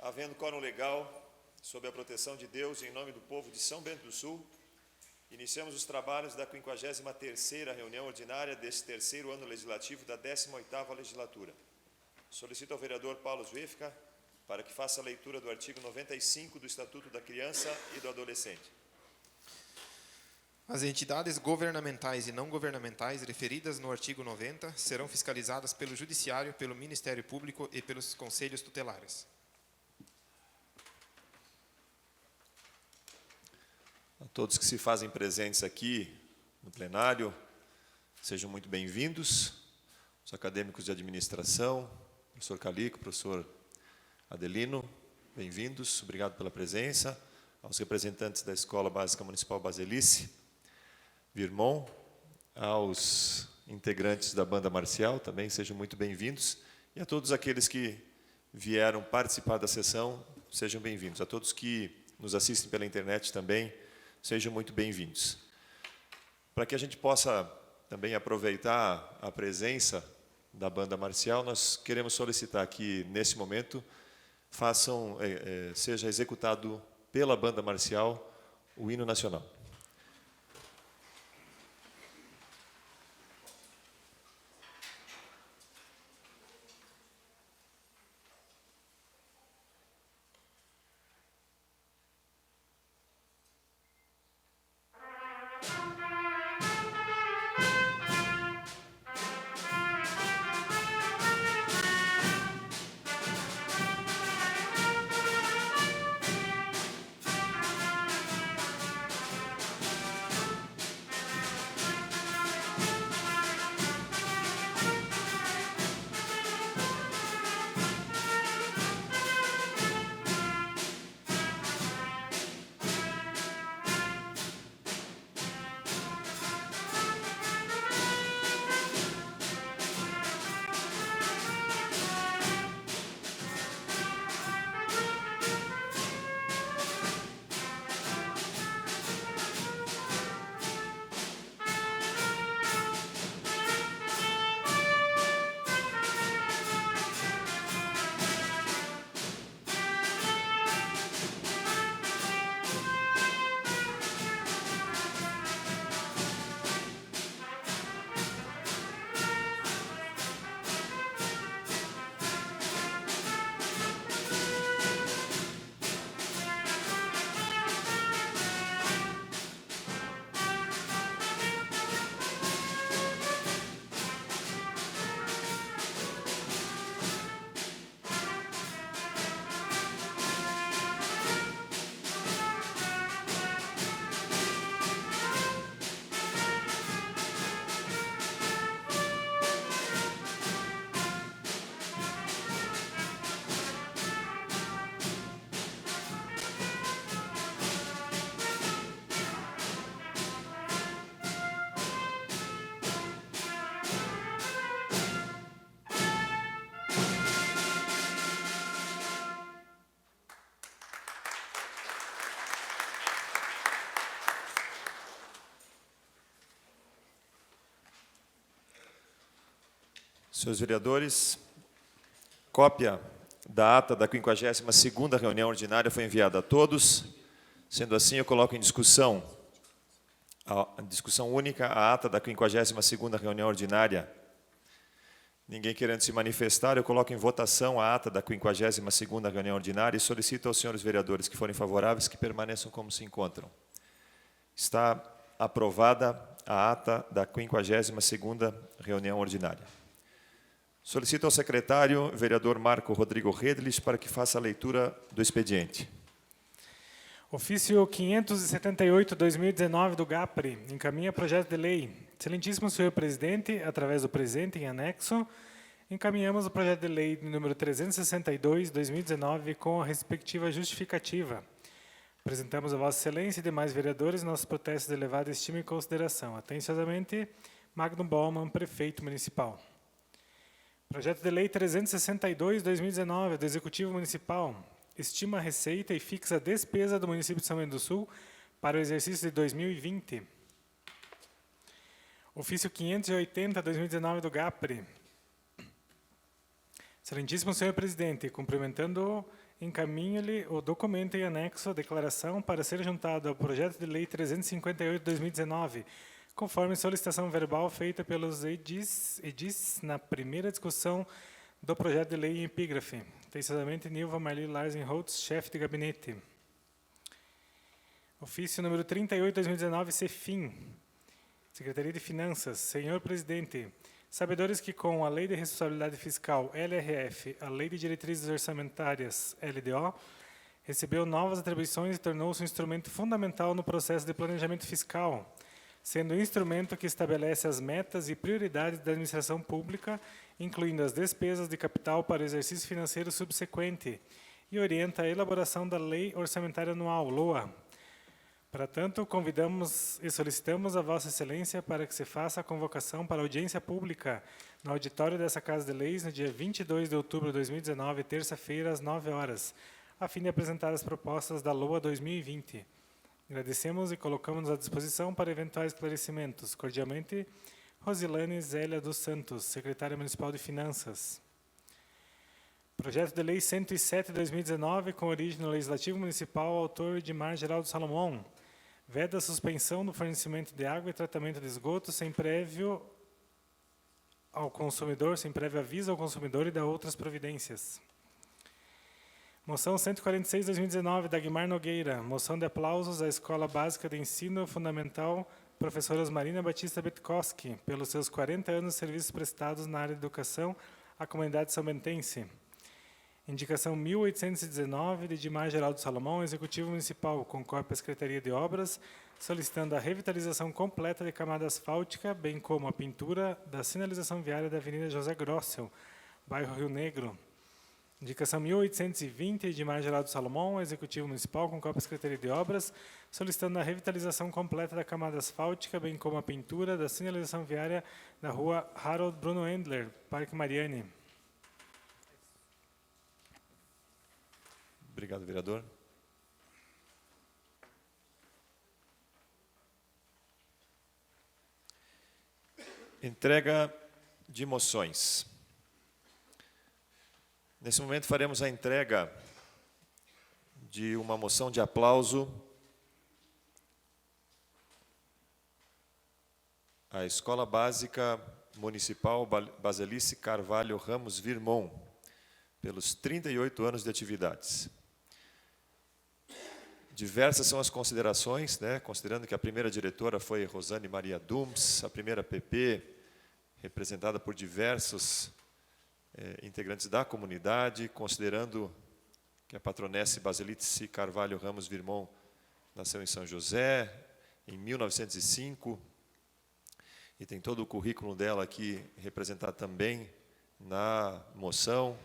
Havendo quórum legal, sob a proteção de Deus e em nome do povo de São Bento do Sul, iniciamos os trabalhos da 53ª reunião ordinária deste terceiro ano legislativo da 18ª legislatura. Solicito ao vereador Paulo Zwifka para que faça a leitura do artigo 95 do Estatuto da Criança e do Adolescente. As entidades governamentais e não governamentais referidas no artigo 90 serão fiscalizadas pelo Judiciário, pelo Ministério Público e pelos Conselhos Tutelares. A todos que se fazem presentes aqui no plenário, sejam muito bem-vindos. Os acadêmicos de administração, professor Calico, professor Adelino, bem-vindos, obrigado pela presença. Aos representantes da Escola Básica Municipal Baselice, Virmon, aos integrantes da banda marcial, também sejam muito bem-vindos. E a todos aqueles que vieram participar da sessão, sejam bem-vindos. A todos que nos assistem pela internet também, sejam muito bem-vindos. Para que a gente possa também aproveitar a presença da banda marcial, nós queremos solicitar que, nesse momento, seja executado pela banda marcial o hino nacional. Senhores vereadores, cópia da ata da 52ª reunião ordinária foi enviada a todos. Sendo assim, eu coloco em discussão, a discussão única, a ata da 52ª reunião ordinária. Ninguém querendo se manifestar, eu coloco em votação a ata da 52ª reunião ordinária e solicito aos senhores vereadores que forem favoráveis que permaneçam como se encontram. Está aprovada a ata da 52ª reunião ordinária. Solicito ao secretário, vereador Marco Rodrigo Redlich, para que faça a leitura do expediente. Ofício 578/2019 do GAPRE encaminha projeto de lei. Excelentíssimo senhor presidente, através do presente em anexo, encaminhamos o projeto de lei número 362/2019 com a respectiva justificativa. Apresentamos a Vossa Excelência e demais vereadores nossos protestos de elevada estima e consideração. Atenciosamente, Magno Baumann, prefeito municipal. Projeto de lei 362/2019 do Executivo Municipal estima a receita e fixa a despesa do município de São Bento do Sul para o exercício de 2020. Ofício 580/2019 do GAPRE. Excelentíssimo senhor presidente, cumprimentando encaminho-lhe o documento em anexo à declaração para ser juntado ao projeto de lei 358/2019, conforme solicitação verbal feita pelos edis na primeira discussão do projeto de lei em epígrafe. Atenciosamente, Nilva Marli Larsen Holtz, chefe de gabinete. Ofício número 38/2019, CEFIM, Secretaria de Finanças. Senhor Presidente, sabedores que com a Lei de Responsabilidade Fiscal, LRF, a Lei de Diretrizes Orçamentárias, LDO, recebeu novas atribuições e tornou-se um instrumento fundamental no processo de planejamento fiscal, sendo um instrumento que estabelece as metas e prioridades da administração pública, incluindo as despesas de capital para o exercício financeiro subsequente, e orienta a elaboração da Lei Orçamentária Anual, LOA. Para tanto, convidamos e solicitamos a Vossa Excelência para que se faça a convocação para audiência pública no auditório dessa Casa de Leis no dia 22 de outubro de 2019, terça-feira, às 9 horas, a fim de apresentar as propostas da LOA 2020. Agradecemos e colocamos à disposição para eventuais esclarecimentos. Cordialmente, Rosilane Zélia dos Santos, Secretária Municipal de Finanças. Projeto de Lei 107/2019, com origem no Legislativo Municipal, autor Edmar Geraldo Salomão. Veda a suspensão do fornecimento de água e tratamento de esgoto sem prévio aviso ao consumidor e da outras providências. Moção 146/2019, Dagmar Nogueira. Moção de aplausos à Escola Básica de Ensino Fundamental Professora Osmarina Batista Betkoski, pelos seus 40 anos de serviços prestados na área de educação à comunidade são-bentense. Indicação 1819, de Edmar Geraldo Salomão, Executivo Municipal, com cópia à Secretaria de Obras, solicitando a revitalização completa de camada asfáltica, bem como a pintura da sinalização viária da Avenida José Grossel, bairro Rio Negro. Indicação 1820, de Edmar Geraldo Salomão, Executivo Municipal, com cópia à Secretaria de Obras, solicitando a revitalização completa da camada asfáltica, bem como a pintura da sinalização viária da rua Harold Bruno Endler, Parque Mariane. Obrigado, vereador. Entrega de moções. Nesse momento faremos a entrega de uma moção de aplauso à Escola Básica Municipal Baselice Carvalho Ramos Virmon, pelos 38 anos de atividades. Diversas são as considerações, considerando que a primeira diretora foi Rosane Maria Dums, a primeira PP, representada por diversos integrantes da comunidade, considerando que a patronesse Baselice Carvalho Ramos Virmon nasceu em São José, em 1905, e tem todo o currículo dela aqui representado também na moção,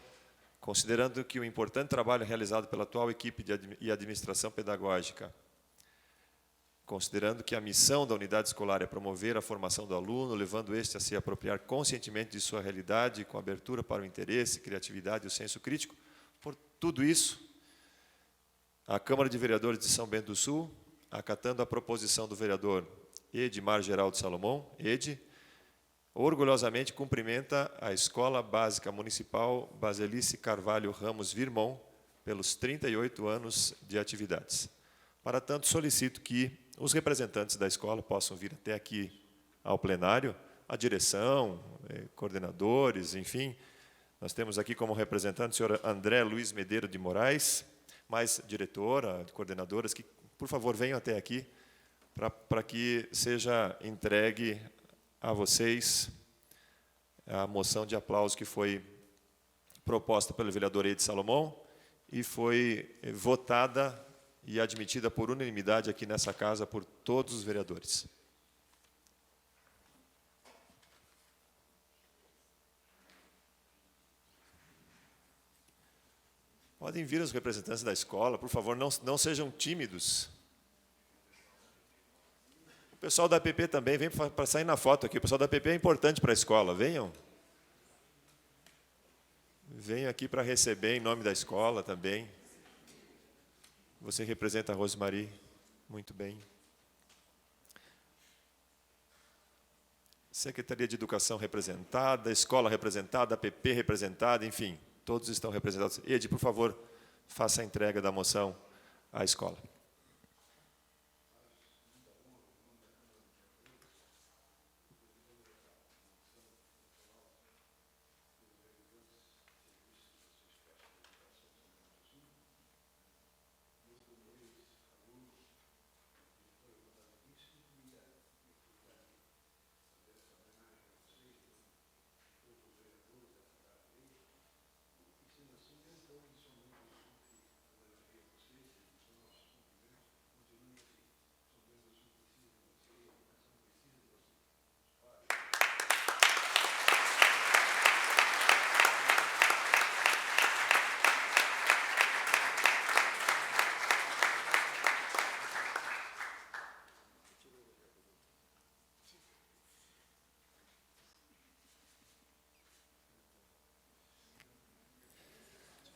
considerando que o importante trabalho realizado pela atual equipe de administração pedagógica, considerando que a missão da unidade escolar é promover a formação do aluno, levando este a se apropriar conscientemente de sua realidade, com abertura para o interesse, criatividade e o senso crítico, por tudo isso, a Câmara de Vereadores de São Bento do Sul, acatando a proposição do vereador Edmar Geraldo Salomão, orgulhosamente cumprimenta a Escola Básica Municipal Baselice Carvalho Ramos Virmon pelos 38 anos de atividades. Para tanto, solicito que os representantes da escola possam vir até aqui ao plenário, a direção, coordenadores, enfim. Nós temos aqui como representante o senhor André Luiz Medeiro de Moraes, mais diretora, coordenadoras, que, por favor, venham até aqui para que seja entregue a vocês a moção de aplauso que foi proposta pelo vereador Edi Salomão e foi votada e admitida por unanimidade aqui nessa casa por todos os vereadores. Podem vir os representantes da escola, por favor, não sejam tímidos. O pessoal da APP também, vem para sair na foto aqui. O pessoal da APP é importante para a escola, venham. Venham aqui para receber em nome da escola também. Você representa a Rosemarie, muito bem. Secretaria de Educação representada, escola representada, APP representada, enfim, todos estão representados. Edi, por favor, faça a entrega da moção à escola.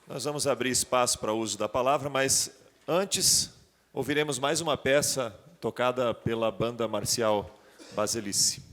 Nós vamos abrir espaço para o uso da palavra, mas antes ouviremos mais uma peça tocada pela Banda Marcial Basilice.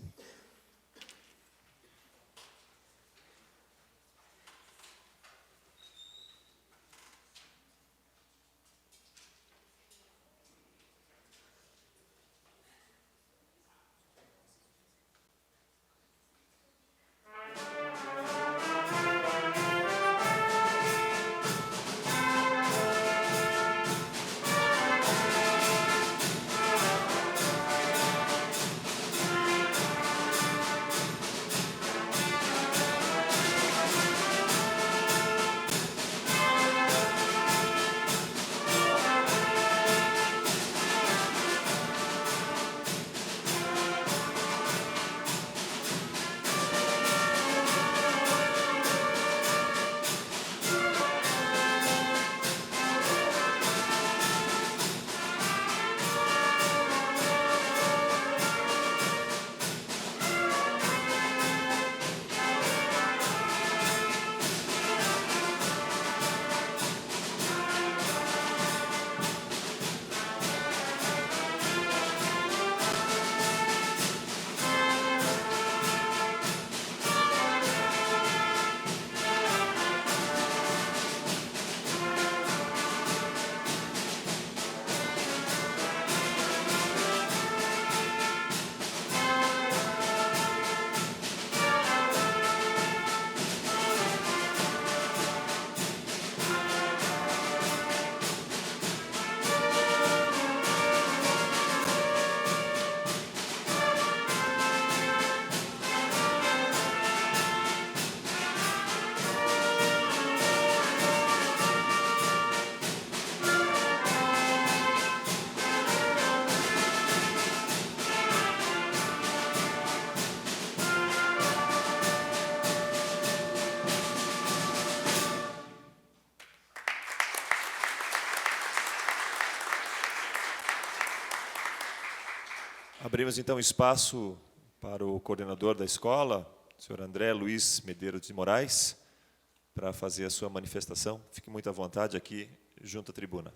Abrimos, então, espaço para o coordenador da escola, o senhor André Luiz Medeiros de Moraes, para fazer a sua manifestação. Fique muito à vontade aqui, junto à tribuna.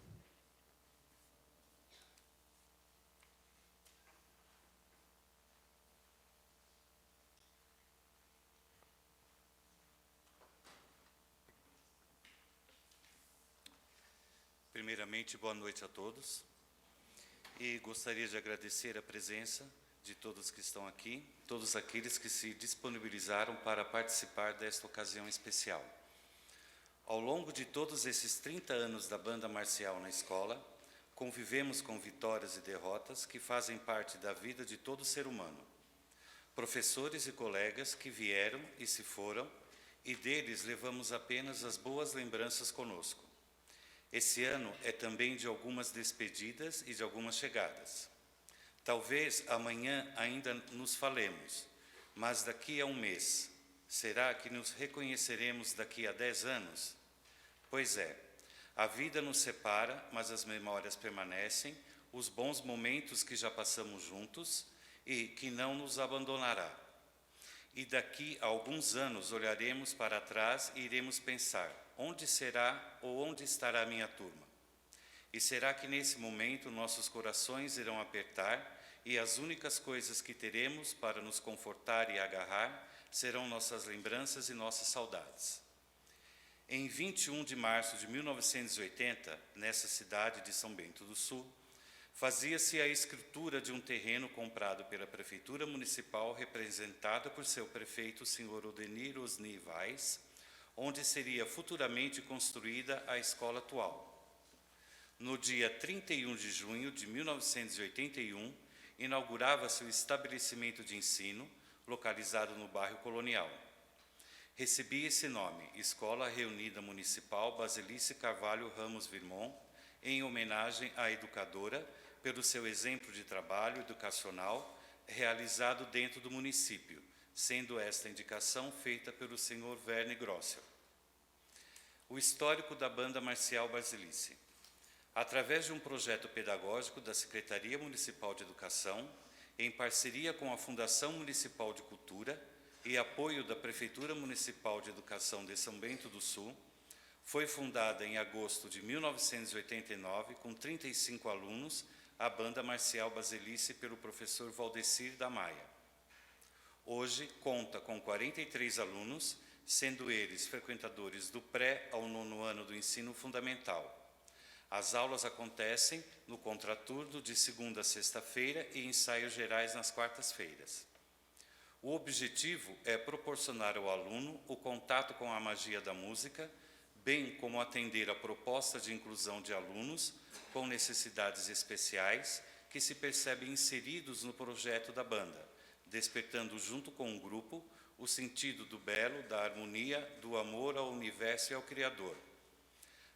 Primeiramente, boa noite a todos. E gostaria de agradecer a presença de todos que estão aqui, todos aqueles que se disponibilizaram para participar desta ocasião especial. Ao longo de todos esses 30 anos da Banda Marcial na escola, convivemos com vitórias e derrotas que fazem parte da vida de todo ser humano. Professores e colegas que vieram e se foram, e deles levamos apenas as boas lembranças conosco. Esse ano é também de algumas despedidas e de algumas chegadas. Talvez amanhã ainda nos falemos, mas daqui a um mês, será que nos reconheceremos daqui a 10 anos? Pois é, a vida nos separa, mas as memórias permanecem, os bons momentos que já passamos juntos e que não nos abandonará. E daqui a alguns anos olharemos para trás e iremos pensar, onde será ou onde estará minha turma? E será que nesse momento nossos corações irão apertar e as únicas coisas que teremos para nos confortar e agarrar serão nossas lembranças e nossas saudades? Em 21 de março de 1980, nessa cidade de São Bento do Sul, fazia-se a escritura de um terreno comprado pela Prefeitura Municipal, representada por seu prefeito, Sr. Odenir Osni Vaz, onde seria futuramente construída a escola atual. No dia 31 de junho de 1981, inaugurava-se o estabelecimento de ensino, localizado no bairro Colonial. Recebia esse nome, Escola Reunida Municipal Basilice Carvalho Ramos Virmont, em homenagem à educadora, pelo seu exemplo de trabalho educacional realizado dentro do município, sendo esta indicação feita pelo Sr. Verne Grossel. O histórico da Banda Marcial Basilice. Através de um projeto pedagógico da Secretaria Municipal de Educação, em parceria com a Fundação Municipal de Cultura e apoio da Prefeitura Municipal de Educação de São Bento do Sul, foi fundada em agosto de 1989, com 35 alunos, a Banda Marcial Basilice pelo professor Valdecir da Maia. Hoje conta com 43 alunos, sendo eles frequentadores do pré ao 9º ano do ensino fundamental. As aulas acontecem no contraturno de segunda a sexta-feira e ensaios gerais nas quartas-feiras. O objetivo é proporcionar ao aluno o contato com a magia da música, bem como atender a proposta de inclusão de alunos com necessidades especiais que se percebem inseridos no projeto da banda, despertando junto com o grupo o sentido do belo, da harmonia, do amor ao universo e ao Criador.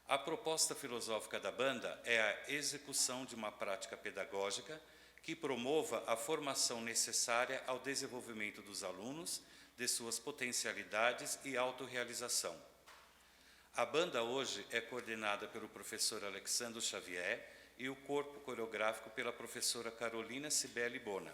A proposta filosófica da banda é a execução de uma prática pedagógica que promova a formação necessária ao desenvolvimento dos alunos, de suas potencialidades e autorrealização. A banda hoje é coordenada pelo professor Alexandre Xavier e o corpo coreográfico pela professora Carolina Cibele Bona.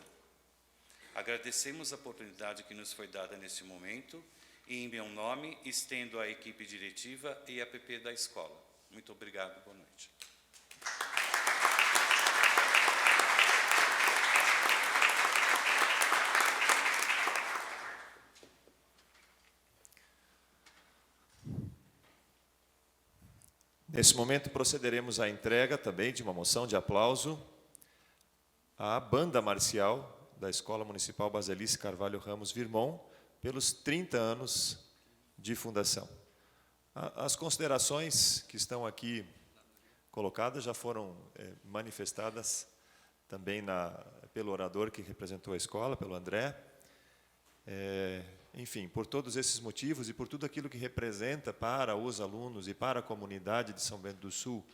Agradecemos a oportunidade que nos foi dada neste momento e, em meu nome, estendo à equipe diretiva e APP da escola. Muito obrigado, boa noite. Nesse momento, procederemos à entrega também de uma moção de aplauso à Banda Marcial da Escola Municipal Basilice Carvalho Ramos Virmont, pelos 30 anos de fundação. As considerações que estão aqui colocadas já foram manifestadas também pelo orador que representou a escola, pelo André. Enfim, por todos esses motivos e por tudo aquilo que representa para os alunos e para a comunidade de São Bento do Sul,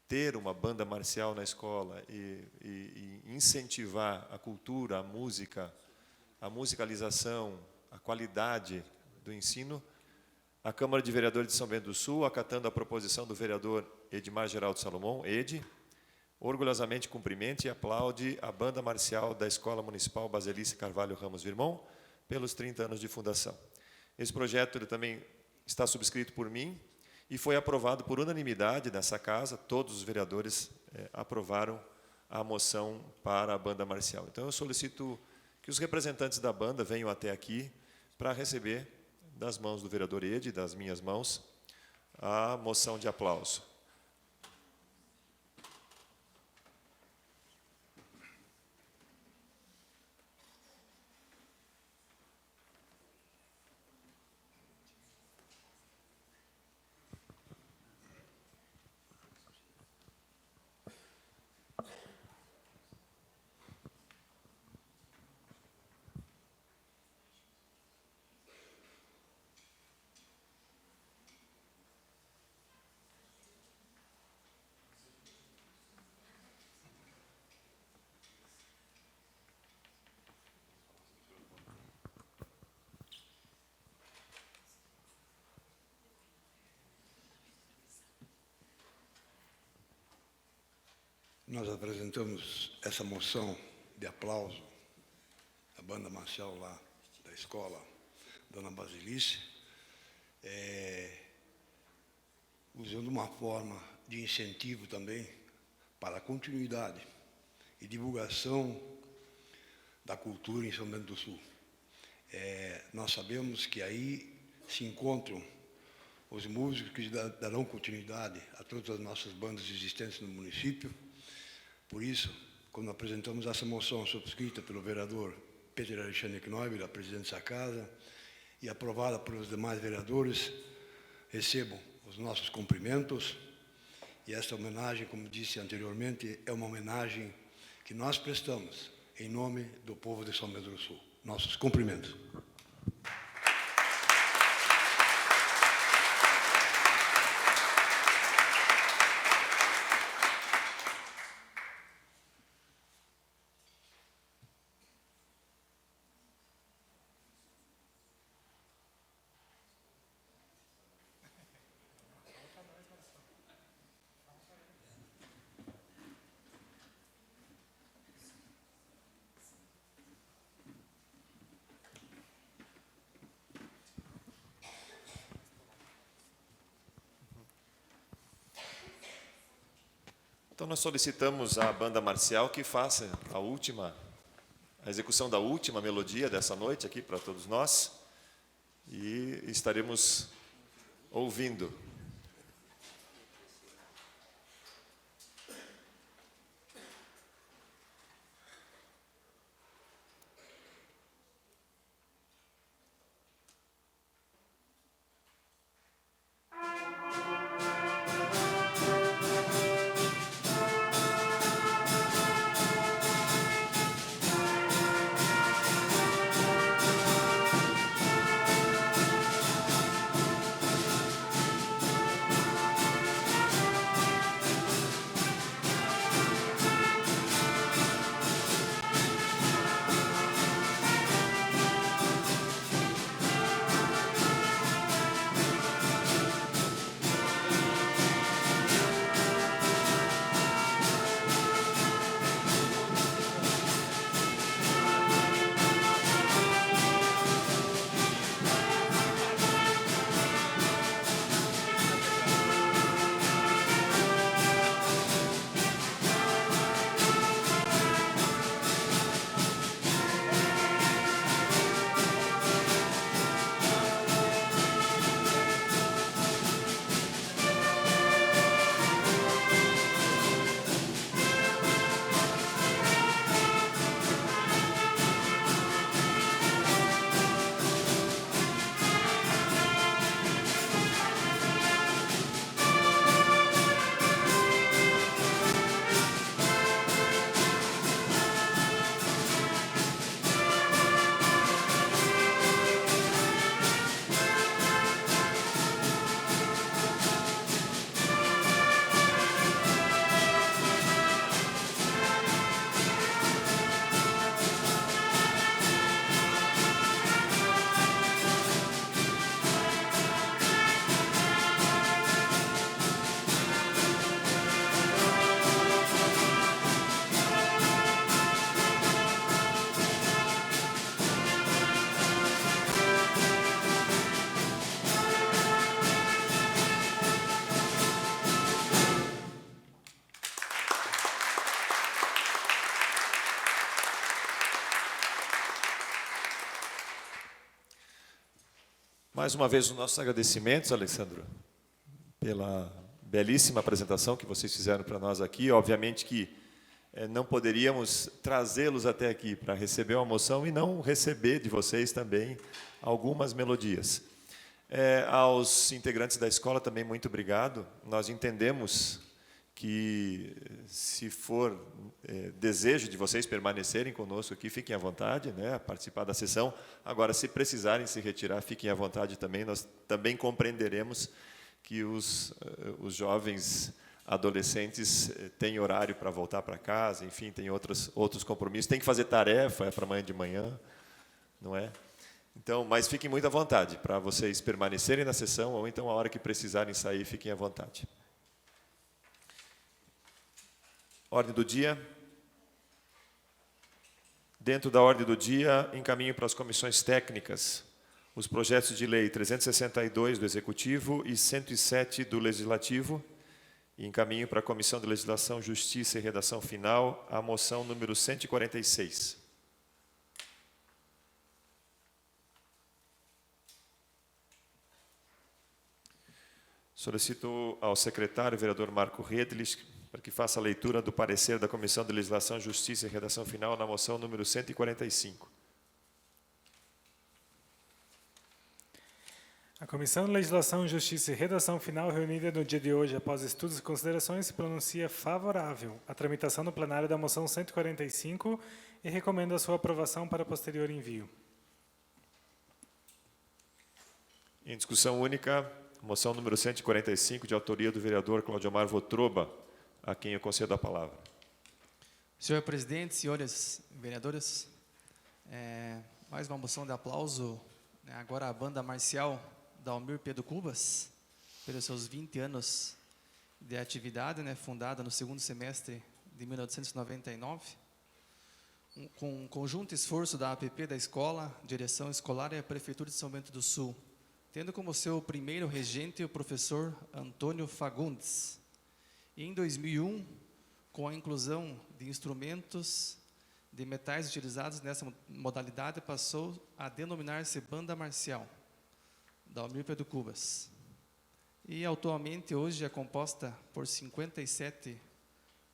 ter uma banda marcial na escola e incentivar a cultura, a musicalização, a qualidade do ensino, a Câmara de Vereadores de São Bento do Sul, acatando a proposição do vereador Edmar Geraldo Salomão, Edi, orgulhosamente cumprimenta e aplaude a banda marcial da Escola Municipal Basilice Carvalho Ramos Virmont pelos 30 anos de fundação. Esse projeto ele também está subscrito por mim e foi aprovado por unanimidade nessa casa, todos os vereadores aprovaram a moção para a banda marcial. Então, eu solicito que os representantes da banda venham até aqui para receber das mãos do vereador Edi, das minhas mãos, a moção de aplauso. Nós apresentamos essa moção de aplauso à banda marcial lá da escola, Dona Basilice, usando uma forma de incentivo também para a continuidade e divulgação da cultura em São Bento do Sul. Nós sabemos que aí se encontram os músicos que darão continuidade a todas as nossas bandas existentes no município. Por isso, quando apresentamos essa moção subscrita pelo vereador Peter Alexandre Knoebel, a presidente dessa casa, e aprovada pelos demais vereadores, recebam os nossos cumprimentos. E esta homenagem, como disse anteriormente, é uma homenagem que nós prestamos em nome do povo de São Pedro do Sul. Nossos cumprimentos. Então, nós solicitamos à banda marcial que faça a execução da última melodia dessa noite aqui para todos nós, e estaremos ouvindo. Mais uma vez, os nossos agradecimentos, Alessandro, pela belíssima apresentação que vocês fizeram para nós aqui. Obviamente que não poderíamos trazê-los até aqui para receber uma moção e não receber de vocês também algumas melodias. Aos integrantes da escola também, muito obrigado. Nós entendemos que, se for desejo de vocês permanecerem conosco aqui, fiquem à vontade, né, a participar da sessão. Agora, se precisarem se retirar, fiquem à vontade também. Nós também compreenderemos que os jovens adolescentes têm horário para voltar para casa, enfim, têm outros compromissos, tem que fazer tarefa, é para amanhã de manhã, não é? Então, mas fiquem muito à vontade para vocês permanecerem na sessão, ou então, a hora que precisarem sair, fiquem à vontade. Ordem do dia. Dentro da ordem do dia, encaminho para as comissões técnicas os projetos de lei 362 do Executivo e 107 do Legislativo, e encaminho para a Comissão de Legislação, Justiça e Redação Final a moção número 146. Solicito ao secretário, vereador Marco Redlich, para que faça a leitura do parecer da Comissão de Legislação, Justiça e Redação Final na moção número 145. A Comissão de Legislação, Justiça e Redação Final, reunida no dia de hoje, após estudos e considerações, se pronuncia favorável à tramitação no plenário da moção 145 e recomenda a sua aprovação para posterior envio. Em discussão única, moção número 145, de autoria do vereador Claudiomar Votroba, a quem eu concedo a palavra. Senhor presidente, senhores vereadores, mais uma moção de aplauso, né, agora a banda marcial Dalmir Pedro Cubas, pelos seus 20 anos de atividade, né, fundada no segundo semestre de 1999, com um conjunto esforço da APP da escola, direção escolar e a Prefeitura de São Bento do Sul, tendo como seu primeiro regente o professor Antônio Fagundes. E em 2001, com a inclusão de instrumentos de metais utilizados nessa modalidade, passou a denominar-se Banda Marcial Dalmir Pedro Cubas. E atualmente hoje é composta por 57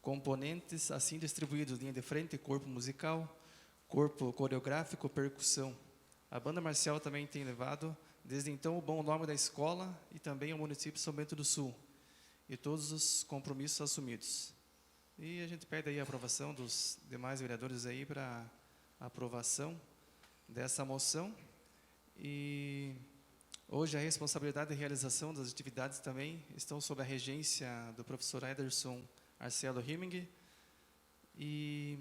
componentes, assim distribuídos: linha de frente, corpo musical, corpo coreográfico, percussão. A Banda Marcial também tem levado, desde então, o bom nome da escola e também ao município de São Bento do Sul, e todos os compromissos assumidos. E a gente pede aí a aprovação dos demais vereadores aí para a aprovação dessa moção. E hoje a responsabilidade de realização das atividades também estão sob a regência do professor Ederson Arcelo Rimming e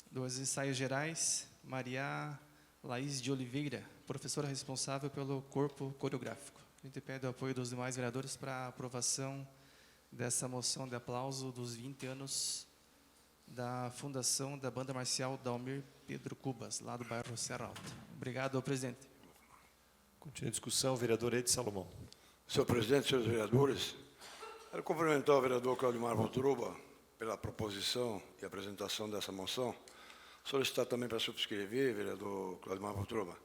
dos ensaios gerais, Maria Laís de Oliveira, professora responsável pelo corpo coreográfico. A gente pede o apoio dos demais vereadores para a aprovação dessa moção de aplauso dos 20 anos da fundação da Banda Marcial Dalmir Pedro Cubas, lá do bairro Serra Alta. Obrigado, presidente. Continua a discussão, vereador Ed Salomão. Senhor presidente, senhores vereadores, quero cumprimentar o vereador Claudiomar Votroba pela proposição e apresentação dessa moção. Solicitar também para subscrever, vereador Claudiomar Votroba,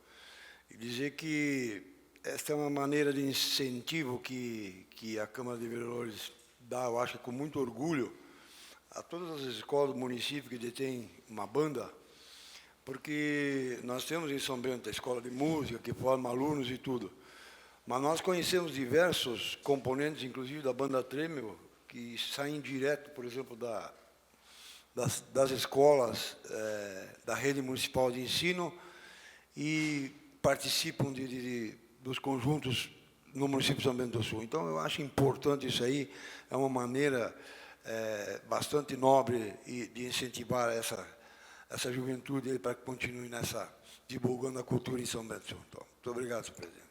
e dizer que esta é uma maneira de incentivo que a Câmara de Vereadores dá, eu acho, com muito orgulho, a todas as escolas do município que detêm uma banda, porque nós temos em São Bento a escola de música, que forma alunos e tudo, mas nós conhecemos diversos componentes, inclusive da banda Tremel, que saem direto, por exemplo, das escolas da rede municipal de ensino e participam dos conjuntos no município de São Bento do Sul. Então, eu acho importante isso aí, é uma maneira bastante nobre de incentivar essa juventude para que continue divulgando a cultura em São Bento do Sul. Então, muito obrigado, senhor presidente.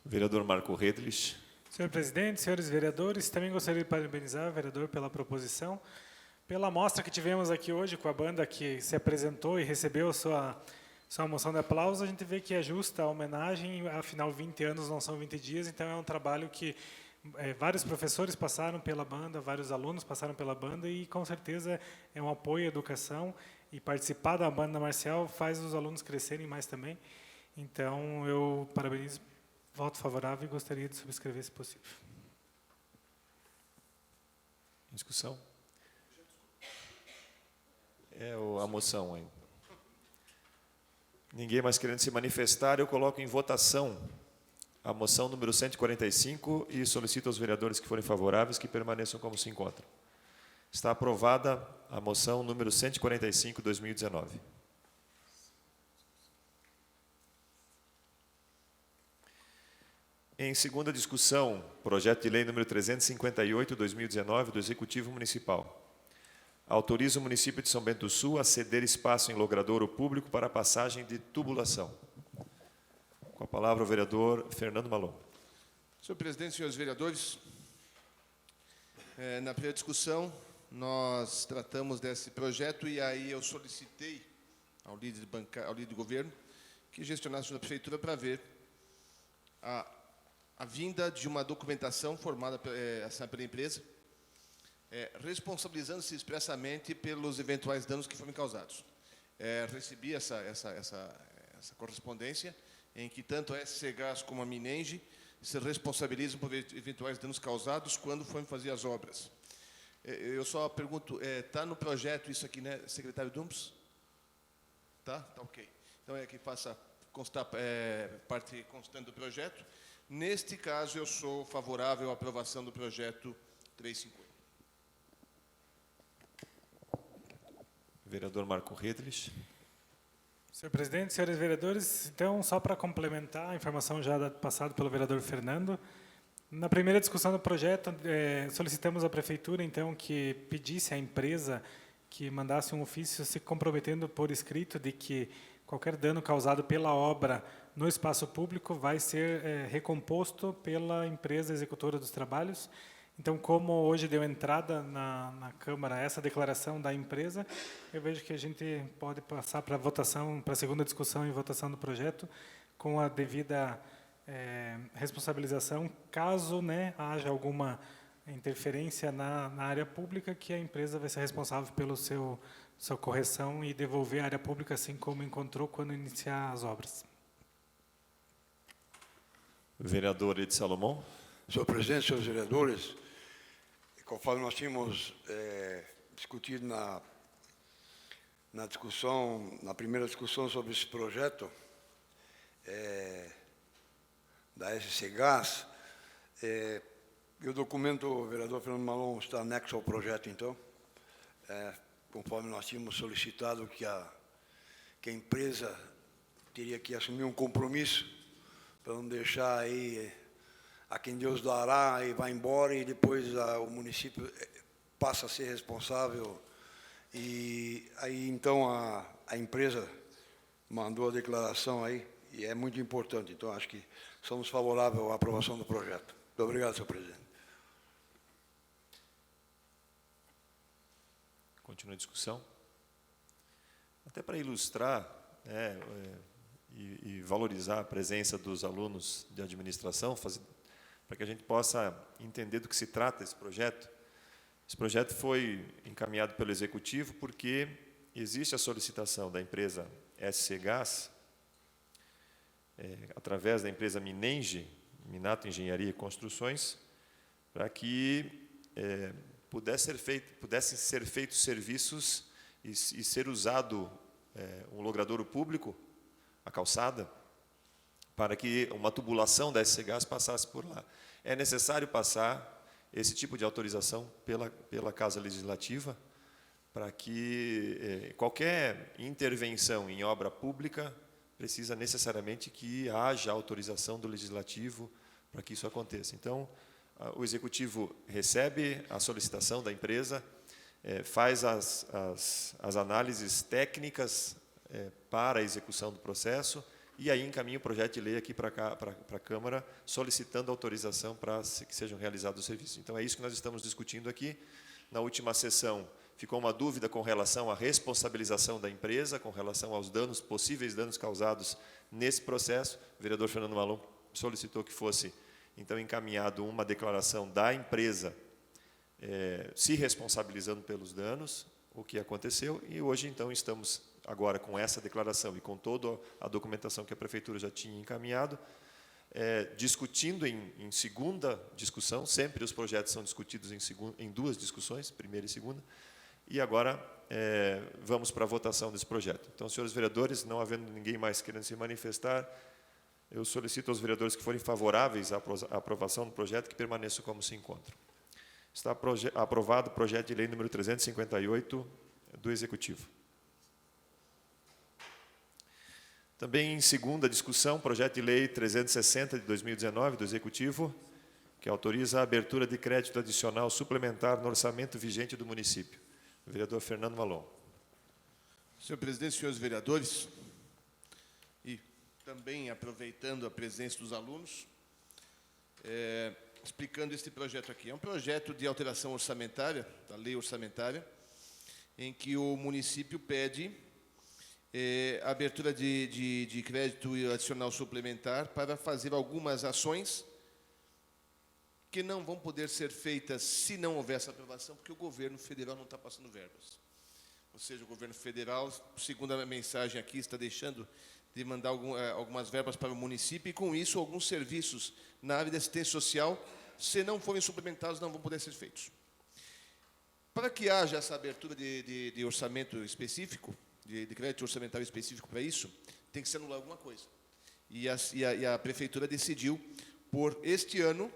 Vereador Marco Redlich. Senhor presidente, senhores vereadores, também gostaria de parabenizar o vereador pela proposição, pela amostra que tivemos aqui hoje com a banda que se apresentou e recebeu sua moção de aplauso. A gente vê que é justa a homenagem, afinal 20 anos não são 20 dias, então é um trabalho que vários professores passaram pela banda, vários alunos passaram pela banda e com certeza é um apoio à educação, e participar da banda marcial faz os alunos crescerem mais também. Então eu parabenizo, voto favorável e gostaria de subscrever se possível. Discussão? A moção ainda. Ninguém mais querendo se manifestar, eu coloco em votação a moção número 145 e solicito aos vereadores que forem favoráveis que permaneçam como se encontram. Está aprovada a moção número 145, 2019. Em segunda discussão, projeto de lei número 358, 2019, do Executivo Municipal. Autoriza o município de São Bento do Sul a ceder espaço em logradouro público para a passagem de tubulação. Com a palavra o vereador Fernando Malon. Senhor presidente, senhores vereadores, na primeira discussão nós tratamos desse projeto e aí eu solicitei ao líder de governo que gestionasse na prefeitura para ver a vinda de uma documentação formada pela empresa, responsabilizando-se expressamente pelos eventuais danos que foram causados. Recebi essa correspondência em que tanto a SC Gás como a Minenge se responsabilizam por eventuais danos causados quando forem fazer as obras. Eu só pergunto, está no projeto isso aqui, né, secretário Dumps? Tá ok. Então é que faça constar, parte constante do projeto. Neste caso, eu sou favorável à aprovação do projeto 350. Vereador Marco Redlich. Senhor presidente, senhores vereadores, então, só para complementar a informação já passada pelo vereador Fernando, na primeira discussão do projeto, solicitamos à prefeitura, então, que pedisse à empresa que mandasse um ofício se comprometendo por escrito de que qualquer dano causado pela obra no espaço público vai ser recomposto pela empresa executora dos trabalhos. Então, como hoje deu entrada na Câmara essa declaração da empresa, eu vejo que a gente pode passar para a votação, para a segunda discussão e votação do projeto, com a devida responsabilização, caso, né, haja alguma interferência na área pública, que a empresa vai ser responsável pelo sua correção e devolver a área pública assim como encontrou quando iniciar as obras. Vereador Ed Salomão. Senhor presidente, senhores vereadores, conforme nós tínhamos discutido na primeira discussão sobre esse projeto da SC Gás, e o documento, o vereador Fernando Malon, está anexo ao projeto, então, conforme nós tínhamos solicitado que a empresa teria que assumir um compromisso para não deixar aí a quem Deus dará e vai embora, e depois o município passa a ser responsável. E aí, então, a empresa mandou a declaração aí, e é muito importante. Então, acho que somos favoráveis à aprovação do projeto. Muito obrigado, senhor presidente. Continua a discussão. Até para ilustrar, e valorizar a presença dos alunos de administração, para que a gente possa entender do que se trata esse projeto. Esse projeto foi encaminhado pelo Executivo porque existe a solicitação da empresa SC Gás, através da empresa Minenge, Minato Engenharia e Construções, para que pudessem ser feitos serviços e ser usado um logradouro público, a calçada, para que uma tubulação da SC Gás passasse por lá. É necessário passar esse tipo de autorização pela Casa Legislativa, para que qualquer intervenção em obra pública precisa necessariamente que haja autorização do Legislativo para que isso aconteça. Então, o Executivo recebe a solicitação da empresa, faz as análises técnicas para a execução do processo, e aí encaminha o projeto de lei aqui para a Câmara, solicitando autorização para que sejam realizados os serviços. Então, é isso que nós estamos discutindo aqui. Na última sessão, ficou uma dúvida com relação à responsabilização da empresa, com relação aos possíveis danos causados nesse processo. O vereador Fernando Malon solicitou que fosse, então, encaminhado uma declaração da empresa se responsabilizando pelos danos, o que aconteceu, e hoje, então, estamos agora com essa declaração e com toda a documentação que a Prefeitura já tinha encaminhado, discutindo em segunda discussão, sempre os projetos são discutidos em duas discussões, primeira e segunda, e agora vamos para a votação desse projeto. Então, senhores vereadores, não havendo ninguém mais querendo se manifestar, eu solicito aos vereadores que forem favoráveis à aprovação do projeto que permaneçam como se encontram. Está aprovado o projeto de lei número 358 do Executivo. Também em segunda discussão, projeto de lei 360 de 2019 do Executivo, que autoriza a abertura de crédito adicional suplementar no orçamento vigente do município. O vereador Fernando Malon. Senhor presidente, senhores vereadores, e também aproveitando a presença dos alunos, explicando este projeto aqui. É um projeto de alteração orçamentária, da lei orçamentária, em que o município pede a abertura de crédito adicional suplementar para fazer algumas ações que não vão poder ser feitas se não houver essa aprovação, porque o governo federal não está passando verbas. Ou seja, o governo federal, segundo a mensagem aqui, está deixando de mandar algumas verbas para o município e, com isso, alguns serviços na área de assistência social, se não forem suplementados, não vão poder ser feitos. Para que haja essa abertura de orçamento específico, de crédito orçamentário específico para isso, tem que se anular alguma coisa. E a Prefeitura decidiu, por este ano,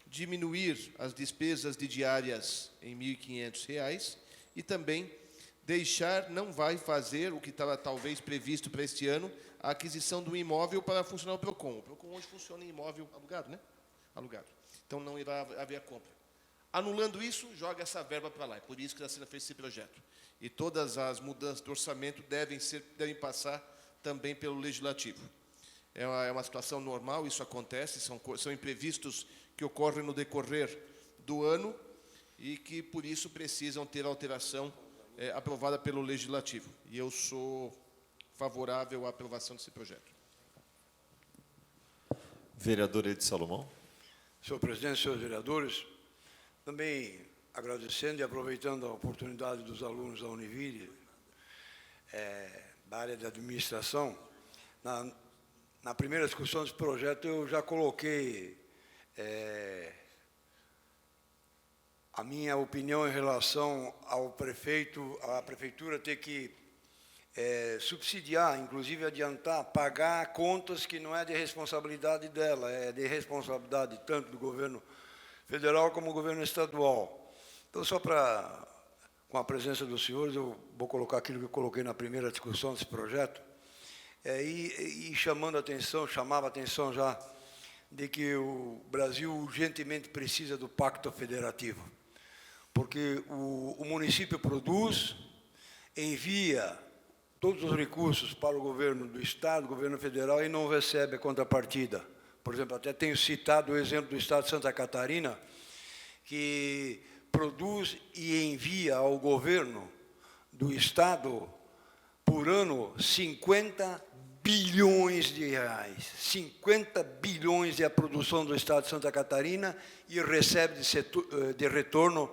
diminuir as despesas de diárias em R$ 1.500 e também deixar, não vai fazer o que estava talvez previsto para este ano, a aquisição do imóvel para funcionar o PROCON. O PROCON hoje funciona em imóvel alugado, né? Alugado. Então não irá haver a compra. Anulando isso, joga essa verba para lá. É por isso que está sendo feito esse projeto. E todas as mudanças do orçamento devem passar também pelo Legislativo. É uma situação normal, isso acontece, são imprevistos que ocorrem no decorrer do ano e que, por isso, precisam ter alteração aprovada pelo Legislativo. E eu sou favorável à aprovação desse projeto. Vereador Edi Salomão. Senhor presidente, senhores vereadores, também agradecendo e aproveitando a oportunidade dos alunos da Univille, da área de administração, na primeira discussão desse projeto eu já coloquei a minha opinião em relação ao prefeito, à prefeitura ter que subsidiar, inclusive adiantar, pagar contas que não é de responsabilidade dela, é de responsabilidade tanto do governo federal como do governo estadual. Então, só para, com a presença dos senhores, eu vou colocar aquilo que eu coloquei na primeira discussão desse projeto, e chamava a atenção já de que o Brasil urgentemente precisa do pacto federativo, porque o município produz, envia todos os recursos para o governo do Estado, governo federal, e não recebe a contrapartida. Por exemplo, até tenho citado o exemplo do Estado de Santa Catarina, que produz e envia ao governo do Estado, por ano, 50 bilhões de reais. 50 bilhões é a produção do Estado de Santa Catarina e recebe de retorno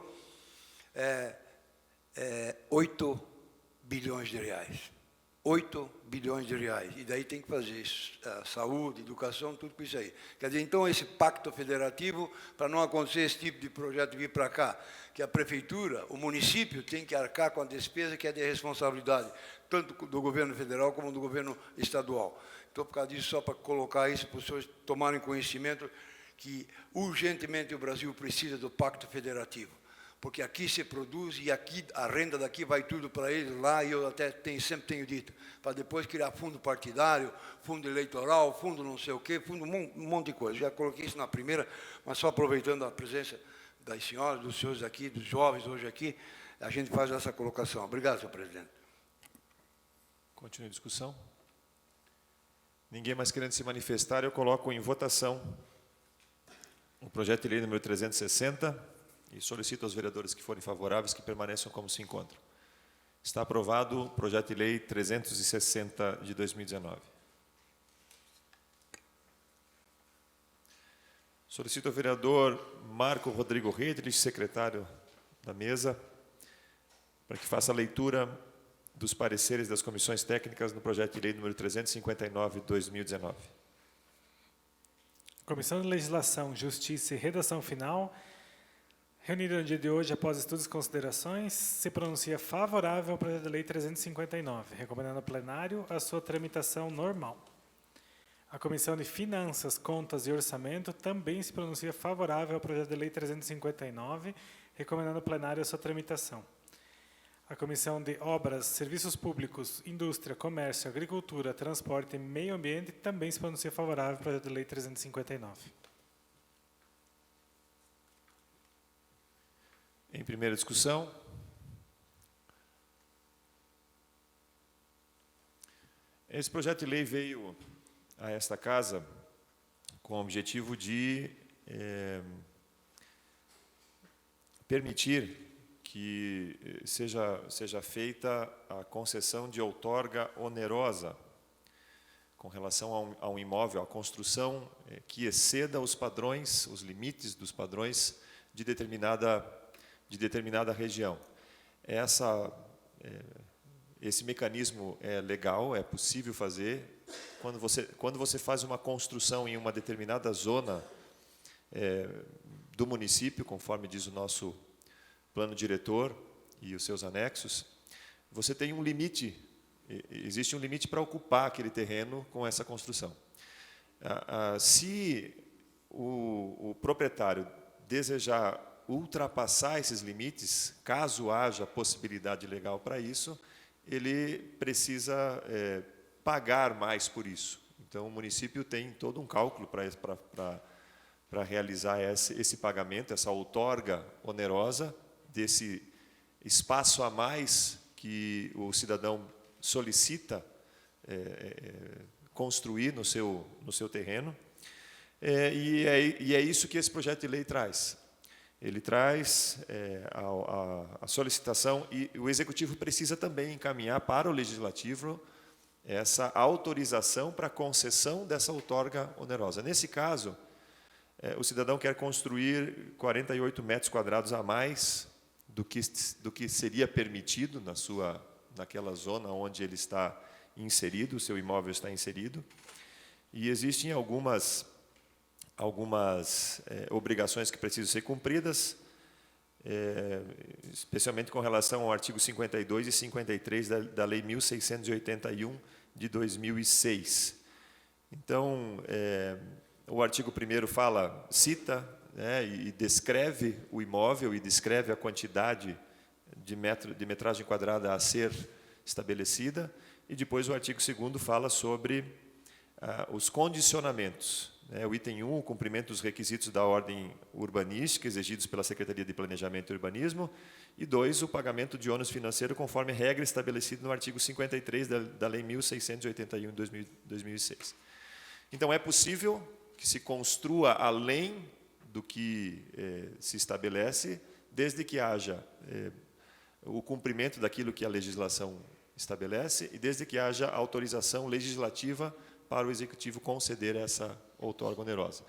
8 bilhões de reais. 8 bilhões de reais. E daí tem que fazer saúde, educação, tudo com isso aí. Quer dizer, então, esse pacto federativo, para não acontecer esse tipo de projeto vir para cá, que a prefeitura, o município, tem que arcar com a despesa que é de responsabilidade, tanto do governo federal como do governo estadual. Então, por causa disso, só para colocar isso, para os senhores tomarem conhecimento que, urgentemente, o Brasil precisa do pacto federativo, porque aqui se produz e aqui a renda daqui vai tudo para eles lá, e eu até sempre tenho dito, para depois criar fundo partidário, fundo eleitoral, fundo não sei o quê, fundo um monte de coisa. Já coloquei isso na primeira, mas só aproveitando a presença das senhoras, dos senhores aqui, dos jovens hoje aqui, a gente faz essa colocação. Obrigado, senhor presidente. Continue a discussão. Ninguém mais querendo se manifestar, eu coloco em votação o projeto de lei número 360, e solicito aos vereadores que forem favoráveis que permaneçam como se encontram. Está aprovado o projeto de lei 360 de 2019. Solicito ao vereador Marco Rodrigo Redlich, secretário da mesa, para que faça a leitura dos pareceres das comissões técnicas no projeto de lei número 359 de 2019. Comissão de Legislação, Justiça e Redação Final, reunida no dia de hoje, após estudos e considerações, se pronuncia favorável ao projeto de lei 359, recomendando ao plenário a sua tramitação normal. A Comissão de Finanças, Contas e Orçamento também se pronuncia favorável ao projeto de lei 359, recomendando ao plenário a sua tramitação. A Comissão de Obras, Serviços Públicos, Indústria, Comércio, Agricultura, Transporte e Meio Ambiente também se pronuncia favorável ao projeto de lei 359. Em primeira discussão, esse projeto de lei veio a esta casa com o objetivo de permitir que seja feita a concessão de outorga onerosa com relação a um imóvel, a construção que exceda os padrões, os limites dos padrões de determinada região. Esse mecanismo é legal, é possível fazer, quando você faz uma construção em uma determinada zona do município, conforme diz o nosso plano diretor e os seus anexos, você tem um limite, existe um limite para ocupar aquele terreno com essa construção. Se o proprietário desejar ultrapassar esses limites, caso haja possibilidade legal para isso, ele precisa pagar mais por isso. Então, o município tem todo um cálculo para realizar esse pagamento, essa outorga onerosa desse espaço a mais que o cidadão solicita construir no seu terreno. E é isso que esse projeto de lei traz. Ele traz a solicitação, e o Executivo precisa também encaminhar para o Legislativo essa autorização para a concessão dessa outorga onerosa. Nesse caso, o cidadão quer construir 48 metros quadrados a mais do que seria permitido naquela zona onde ele está inserido, o seu imóvel está inserido, e existem algumas obrigações que precisam ser cumpridas, especialmente com relação ao artigo 52 e 53 da Lei 1681 de 2006. Então, o artigo 1º cita, e descreve o imóvel e descreve a quantidade de metragem quadrada a ser estabelecida, e depois o artigo 2º fala sobre os condicionamentos. O item 1, o cumprimento dos requisitos da ordem urbanística exigidos pela Secretaria de Planejamento e Urbanismo, e 2, o pagamento de ônus financeiro conforme regra estabelecida no artigo 53 da Lei 1681 de 2006. Então, é possível que se construa além do que se estabelece, desde que haja o cumprimento daquilo que a legislação estabelece e desde que haja autorização legislativa para o Executivo conceder essa outorga onerosa.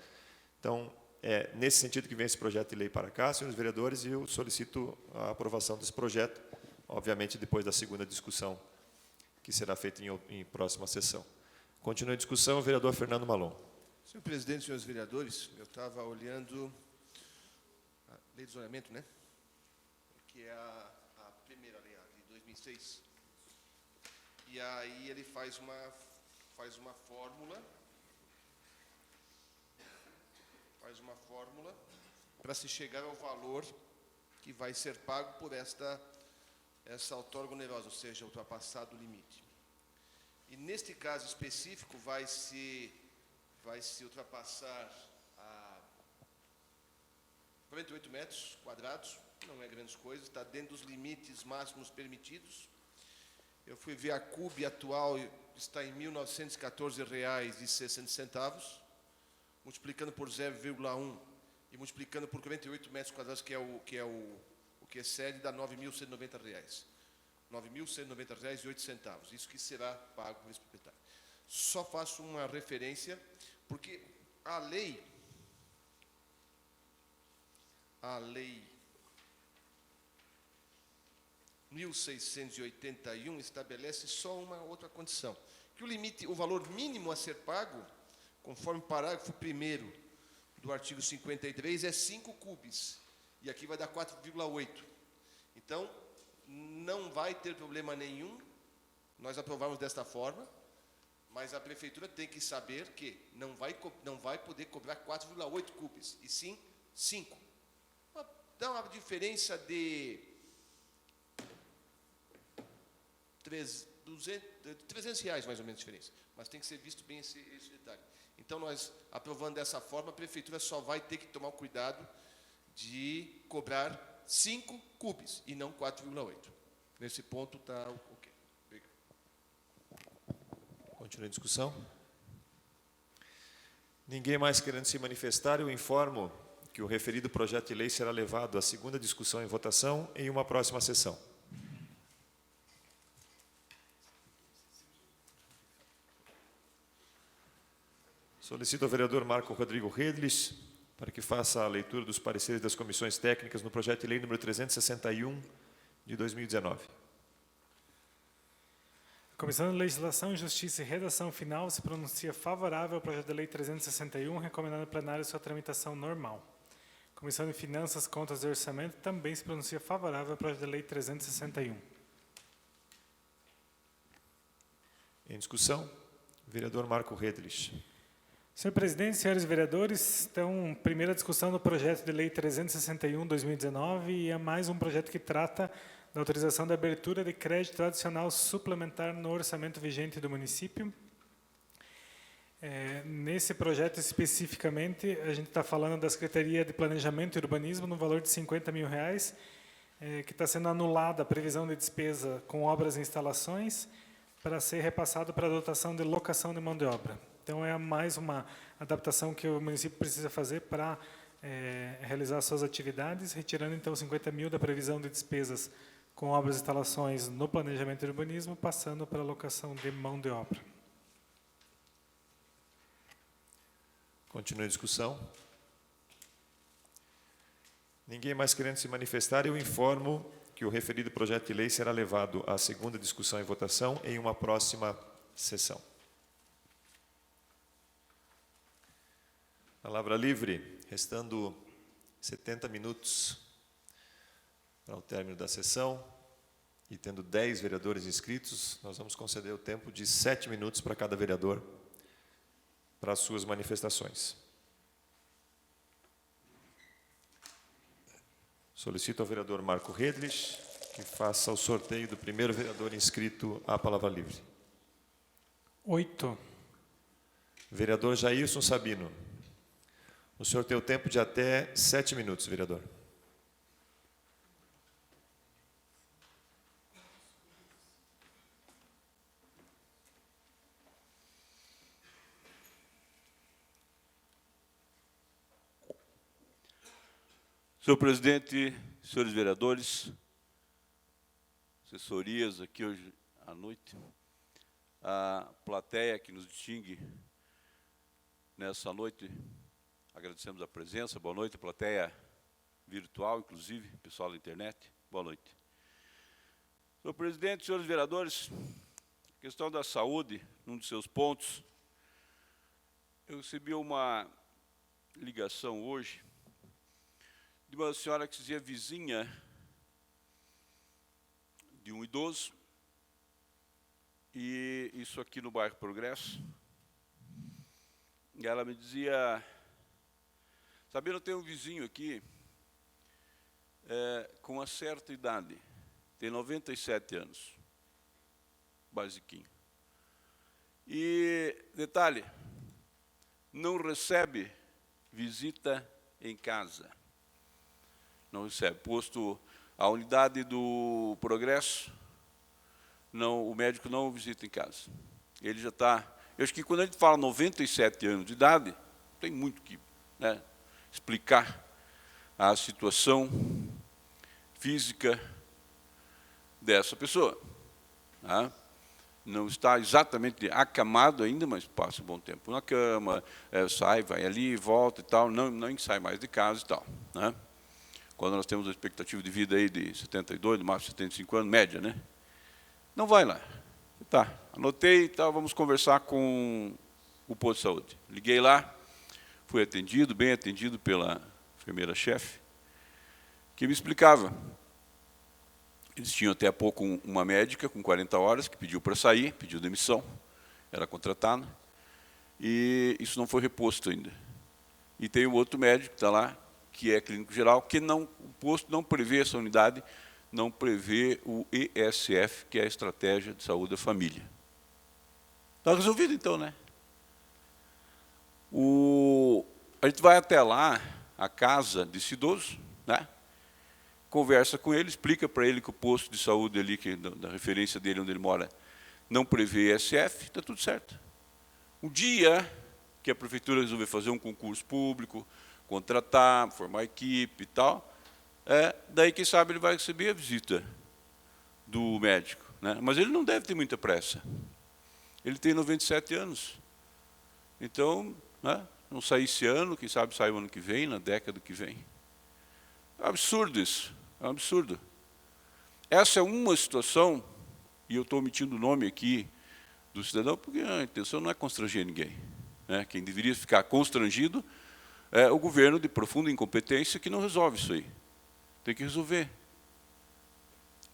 Então, é nesse sentido que vem esse projeto de lei para cá, senhores vereadores, e eu solicito a aprovação desse projeto, obviamente depois da segunda discussão, que será feita em próxima sessão. Continua a discussão, o vereador Fernando Malon. Senhor presidente, senhores vereadores, eu estava olhando a lei de zonamento, né? Que é a primeira lei, a de 2006. E aí ele faz uma fórmula para se chegar ao valor que vai ser pago por essa outorga onerosa, ou seja, ultrapassado o limite. E neste caso específico vai se ultrapassar a 48 metros quadrados, não é grandes coisas, está dentro dos limites máximos permitidos. Eu fui ver a CUB atual, está em R$ 1.914,60, multiplicando por 0,1 e multiplicando por 48 metros quadrados, que excede, dá R$ 9.190. R$ 9.190,08. Isso que será pago por esse proprietário. Só faço uma referência, porque a lei 1681 estabelece só uma outra condição, que o valor mínimo a ser pago, conforme o parágrafo 1º do artigo 53, é 5 cubes, e aqui vai dar 4,8. Então, não vai ter problema nenhum nós aprovarmos desta forma, mas a prefeitura tem que saber que não vai poder cobrar 4,8 cubes, e sim 5. Dá uma diferença de R$300, mais ou menos, de diferença. Mas tem que ser visto bem esse detalhe. Então, nós, aprovando dessa forma, a prefeitura só vai ter que tomar o cuidado de cobrar 5 cubes e não 4,8. Nesse ponto está ok. Obrigado. Continua a discussão. Ninguém mais querendo se manifestar, eu informo que o referido projeto de lei será levado à segunda discussão e votação em uma próxima sessão. Solicito ao vereador Marco Rodrigo Redlich para que faça a leitura dos pareceres das comissões técnicas no projeto de lei número 361 de 2019. A Comissão de Legislação, Justiça e Redação Final se pronuncia favorável ao projeto de lei 361, recomendando ao plenário sua tramitação normal. Comissão de Finanças, Contas e Orçamento também se pronuncia favorável ao projeto de lei 361. Em discussão, vereador Marco Redlich. Senhor presidente, senhores vereadores, então, primeira discussão do projeto de lei 361/2019 e é mais um projeto que trata da autorização da abertura de crédito adicional suplementar no orçamento vigente do município. Nesse projeto especificamente, a gente está falando da Secretaria de Planejamento e Urbanismo no valor de R$50 mil, que está sendo anulada a previsão de despesa com obras e instalações para ser repassado para a dotação de locação de mão de obra. Então, é mais uma adaptação que o município precisa fazer para realizar suas atividades, retirando, então, 50 mil da previsão de despesas com obras e instalações no planejamento e urbanismo, passando para a locação de mão de obra. Continue a discussão. Ninguém mais querendo se manifestar, eu informo que o referido projeto de lei será levado à segunda discussão e votação em uma próxima sessão. Palavra livre, restando 70 minutos para o término da sessão e tendo 10 vereadores inscritos, nós vamos conceder o tempo de 7 minutos para cada vereador para as suas manifestações. Solicito ao vereador Marco Redlich que faça o sorteio do primeiro vereador inscrito à palavra livre. 8. Vereador Jailson Sabino. O senhor tem o tempo de até 7 minutos, vereador. Senhor presidente, senhores vereadores, assessorias aqui hoje à noite, a plateia que nos distingue nessa noite, agradecemos a presença. Boa noite, plateia virtual, inclusive, pessoal da internet. Boa noite. Senhor presidente, senhores vereadores, a questão da saúde, num dos seus pontos, eu recebi uma ligação hoje de uma senhora que se dizia vizinha de um idoso, e isso aqui no bairro Progresso, e ela me dizia: Sabino, tem um vizinho aqui com uma certa idade, tem 97 anos, basiquinho. E, detalhe, não recebe visita em casa. Não recebe. Posto a unidade do Progresso, não, o médico não o visita em casa. Ele já está... Eu acho que quando a gente fala 97 anos de idade, tem muito que explicar a situação física dessa pessoa. Tá? Não está exatamente acamado ainda, mas passa um bom tempo na cama, sai, vai ali, volta e tal, não sai mais de casa e tal. Né? Quando nós temos a expectativa de vida aí de 72, no máximo 75 anos, média, né? Não vai lá. Tá, anotei e tal, vamos conversar com o posto de saúde. Liguei lá, fui atendido, bem atendido pela enfermeira-chefe, que me explicava. Eles tinham até há pouco uma médica com 40 horas, que pediu para sair, pediu demissão, era contratada, e isso não foi reposto ainda. E tem um outro médico que está lá, que é clínico geral, que o posto não prevê essa unidade, não prevê o ESF, que é a Estratégia de Saúde da Família. Está resolvido, então, né? A gente vai até lá, a casa desse idoso, né? Conversa com ele, explica para ele que o posto de saúde ali, que da referência dele, onde ele mora, não prevê ESF, está tudo certo. O dia que a prefeitura resolver fazer um concurso público, contratar, formar equipe e tal, daí, quem sabe, ele vai receber a visita do médico. Né? Mas ele não deve ter muita pressa. Ele tem 97 anos. Então, né, não sair esse ano, quem sabe sai o ano que vem, na década que vem. É um absurdo isso, é um absurdo. Essa é uma situação, E eu estou omitindo o nome aqui do cidadão, porque a intenção não é constranger ninguém, né? Quem deveria ficar constrangido é o governo de profunda incompetência que não resolve isso aí. Tem que resolver.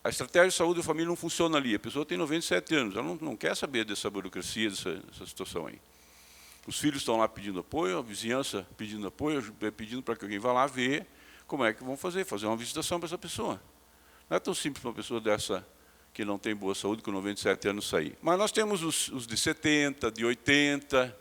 A estratégia de saúde da família não funciona ali. A pessoa tem 97 anos, ela não quer saber dessa burocracia, dessa situação aí. Os filhos estão lá pedindo apoio, a vizinhança pedindo apoio, pedindo para que alguém vá lá ver como é que vão fazer uma visitação para essa pessoa. Não é tão simples para uma pessoa dessa que não tem boa saúde com 97 anos sair. Mas nós temos os de 70, de 80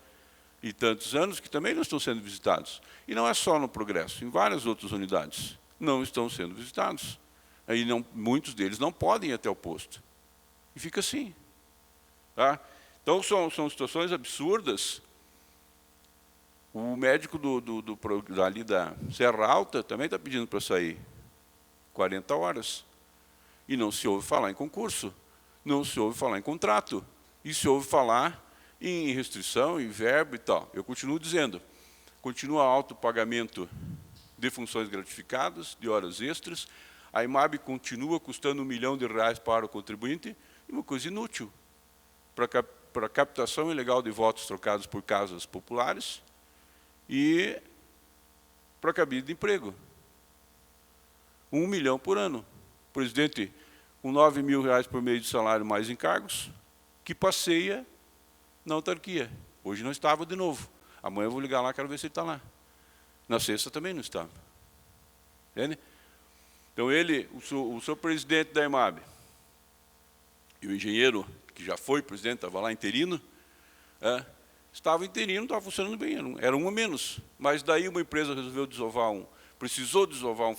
e tantos anos que também não estão sendo visitados. E não é só no Progresso, em várias outras unidades não estão sendo visitados. Aí muitos deles não podem ir até o posto. E fica assim. Tá? Então, são situações absurdas. O médico ali da Serra Alta também está pedindo para sair 40 horas. E não se ouve falar em concurso, não se ouve falar em contrato, e se ouve falar em restrição, em verbo e tal. Eu continuo dizendo, continua alto o pagamento de funções gratificadas, de horas extras, a IMAB continua custando R$1 milhão para o contribuinte, e uma coisa inútil, para a captação ilegal de votos trocados por casas populares e para cabide de emprego. R$1 milhão por ano. O presidente, com R$9 mil por mês de salário mais encargos, que passeia na autarquia. Hoje não estava de novo. Amanhã eu vou ligar lá, quero ver se ele está lá. Na sexta também não estava. Entende? Então o seu presidente da IMAB, e o engenheiro, que já foi presidente, estava lá interino, estava interino, estava funcionando bem, era um a menos. Mas daí uma empresa resolveu precisou desovar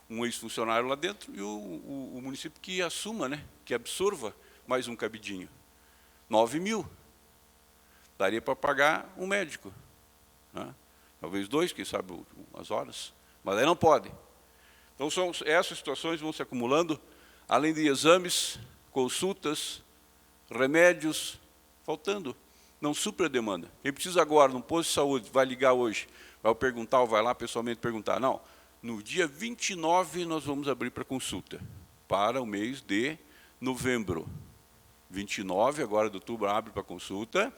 um ex-funcionário lá dentro, e o município que assuma, né, que absorva mais um cabidinho. 9 mil. Daria para pagar um médico. Né? Talvez 2, quem sabe as horas. Mas aí não pode. Então, essas situações vão se acumulando, além de exames, consultas, remédios, faltando. Não supra a demanda. Quem precisa agora, num posto de saúde, vai ligar hoje, vai perguntar, ou vai lá pessoalmente perguntar. Não, no dia 29 nós vamos abrir para consulta, para o mês de novembro. 29, agora de outubro, abre para consulta.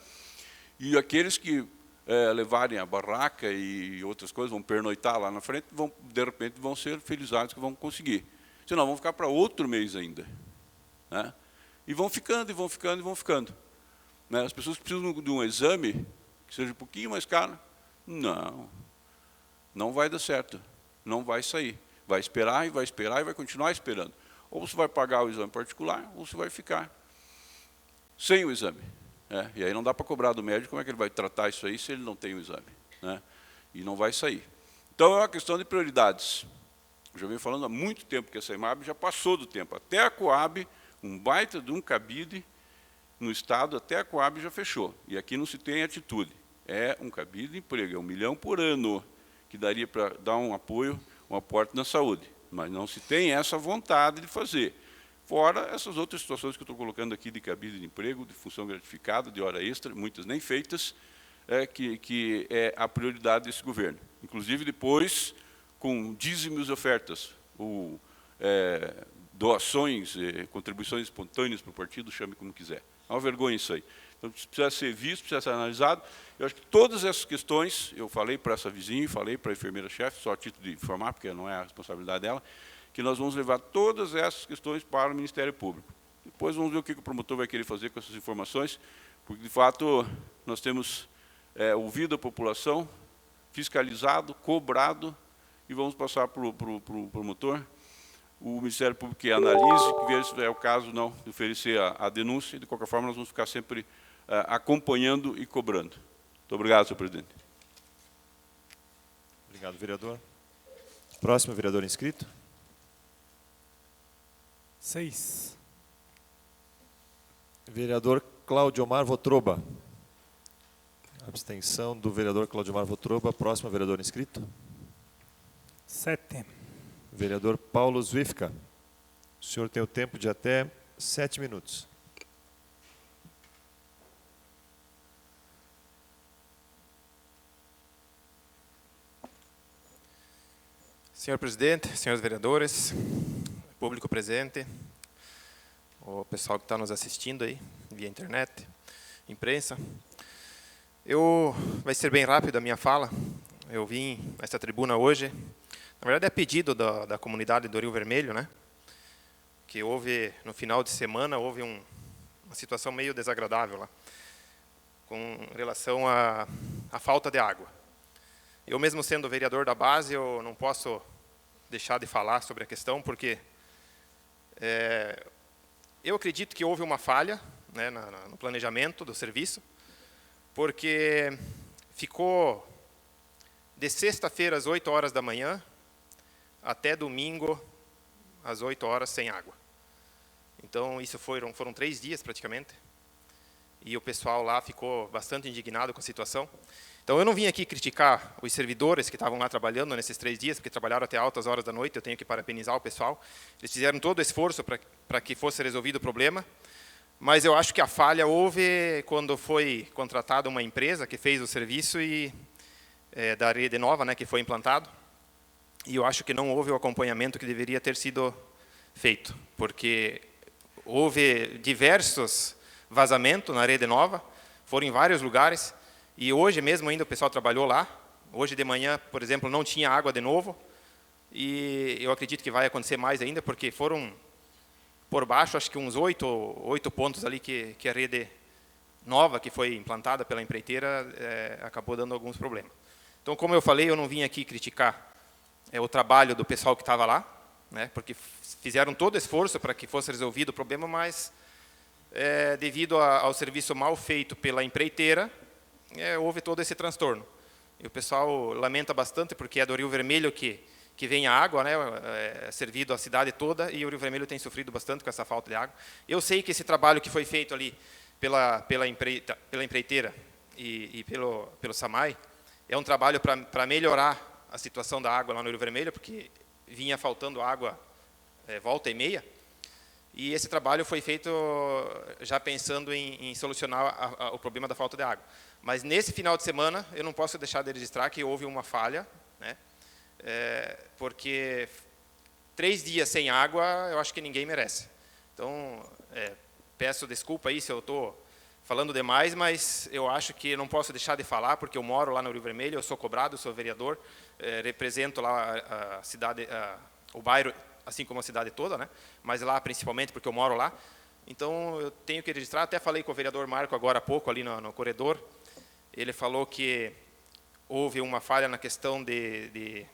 E aqueles que levarem a barraca e outras coisas, vão pernoitar lá na frente, de repente vão ser felizardos que vão conseguir. Senão vão ficar para outro mês ainda. Né? E vão ficando, e vão ficando, e vão ficando. Né? As pessoas que precisam de um exame, que seja um pouquinho mais caro, não vai dar certo, não vai sair. Vai esperar e vai continuar esperando. Ou você vai pagar o exame particular, ou você vai ficar sem o exame. E aí não dá para cobrar do médico como é que ele vai tratar isso aí se ele não tem o exame. Né? E não vai sair. Então, é uma questão de prioridades. Eu já venho falando há muito tempo que essa IMAB já passou do tempo. Até a Coab, um baita de um cabide no Estado, até a Coab já fechou. E aqui não se tem atitude. É um cabide de emprego, é R$1 milhão por ano, que daria para dar um apoio, um aporte na saúde. Mas não se tem essa vontade de fazer. Fora essas outras situações que eu estou colocando aqui de cabide de emprego, de função gratificada, de hora extra, muitas nem feitas, que é a prioridade desse governo. Inclusive depois, com dízimos e ofertas, ou doações, contribuições espontâneas para o partido, chame como quiser. É uma vergonha isso aí. Então, precisa ser visto, precisa ser analisado. Eu acho que todas essas questões, eu falei para essa vizinha, falei para a enfermeira-chefe, só a título de informar, porque não é a responsabilidade dela, que nós vamos levar todas essas questões para o Ministério Público. Depois vamos ver o que o promotor vai querer fazer com essas informações, porque, de fato, nós temos ouvido a população, fiscalizado, cobrado, e vamos passar para o promotor, o Ministério Público que analise, que veja se é o caso não de oferecer a denúncia, e, de qualquer forma, nós vamos ficar sempre acompanhando e cobrando. Muito obrigado, senhor presidente. Obrigado, vereador. Próximo vereador inscrito. 6. Vereador Claudiomar Votroba. Abstenção do vereador Claudiomar Votroba. Próximo vereador inscrito. 7. Vereador Paulo Zwifka. O senhor tem o tempo de até 7 minutos. Senhor presidente, senhores vereadores, público presente, o pessoal que está nos assistindo aí, via internet, imprensa. Vai ser bem rápido a minha fala. Eu vim a esta tribuna hoje, na verdade é pedido da comunidade do Rio Vermelho, né? Que houve, no final de semana, houve uma situação meio desagradável lá, com relação à falta de água. Eu mesmo sendo vereador da base, eu não posso deixar de falar sobre a questão, porque eu acredito que houve uma falha, né, no planejamento do serviço, porque ficou de sexta-feira às 8 horas da manhã até domingo às 8 horas sem água. Então, isso foram 3 dias praticamente, e o pessoal lá ficou bastante indignado com a situação. Então, eu não vim aqui criticar os servidores que estavam lá trabalhando nesses 3 dias, porque trabalharam até altas horas da noite, eu tenho que parabenizar o pessoal. Eles fizeram todo o esforço para que fosse resolvido o problema, mas eu acho que a falha houve quando foi contratada uma empresa que fez o serviço da rede nova, né, que foi implantado, e eu acho que não houve o acompanhamento que deveria ter sido feito, porque houve diversos vazamentos na rede nova, foram em vários lugares, e hoje mesmo ainda o pessoal trabalhou lá. Hoje de manhã, por exemplo, não tinha água de novo, e eu acredito que vai acontecer mais ainda, porque foram por baixo, acho que uns 8 pontos ali que a rede nova, que foi implantada pela empreiteira, acabou dando alguns problemas. Então, como eu falei, eu não vim aqui criticar o trabalho do pessoal que estava lá, né, porque fizeram todo o esforço para que fosse resolvido o problema, mas devido ao serviço mal feito pela empreiteira, houve todo esse transtorno. E o pessoal lamenta bastante, porque é do Rio Vermelho que vem a água, né, servido a cidade toda, e o Rio Vermelho tem sofrido bastante com essa falta de água. Eu sei que esse trabalho que foi feito ali pela empreiteira e pelo SAMAI é um trabalho para melhorar a situação da água lá no Rio Vermelho, porque vinha faltando água volta e meia, e esse trabalho foi feito já pensando em solucionar o problema da falta de água. Mas nesse final de semana, eu não posso deixar de registrar que houve uma falha, né, porque 3 dias sem água, eu acho que ninguém merece. Então, peço desculpa aí se eu estou falando demais, mas eu acho que não posso deixar de falar, porque eu moro lá no Rio Vermelho, eu sou cobrado, sou vereador, represento lá a cidade, o bairro, assim como a cidade toda, né? Mas lá principalmente porque eu moro lá. Então, eu tenho que registrar, até falei com o vereador Marco agora há pouco, ali no corredor. Ele falou que houve uma falha na questão de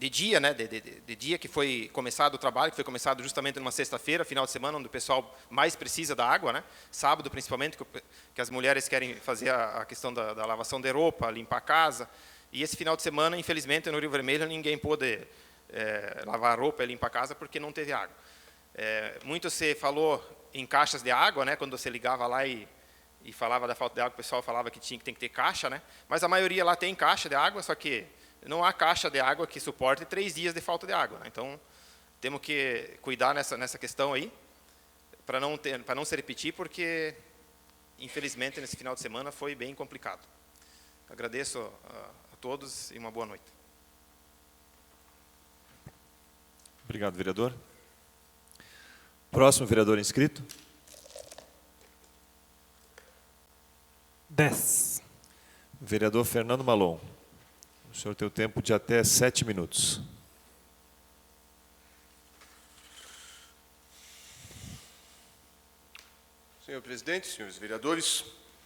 dia, né, de dia que foi começado o trabalho, que foi começado justamente numa sexta-feira, final de semana, onde o pessoal mais precisa da água, né, sábado principalmente, que as mulheres querem fazer a questão da lavação de roupa, limpar a casa, e esse final de semana, infelizmente, no Rio Vermelho, ninguém pôde lavar a roupa e limpar a casa porque não teve água. Muito se falou em caixas de água, né, quando você ligava lá e falava da falta de água, o pessoal falava que tem que ter caixa, né, mas a maioria lá tem caixa de água, só que não há caixa de água que suporte 3 dias de falta de água, né? Então, temos que cuidar nessa questão aí, para não se repetir, porque, infelizmente, nesse final de semana foi bem complicado. Agradeço a todos e uma boa noite. Obrigado, vereador. Próximo vereador inscrito. 10. Vereador Fernando Malon. O senhor tem o tempo de até 7 minutos. Senhor presidente, senhores vereadores,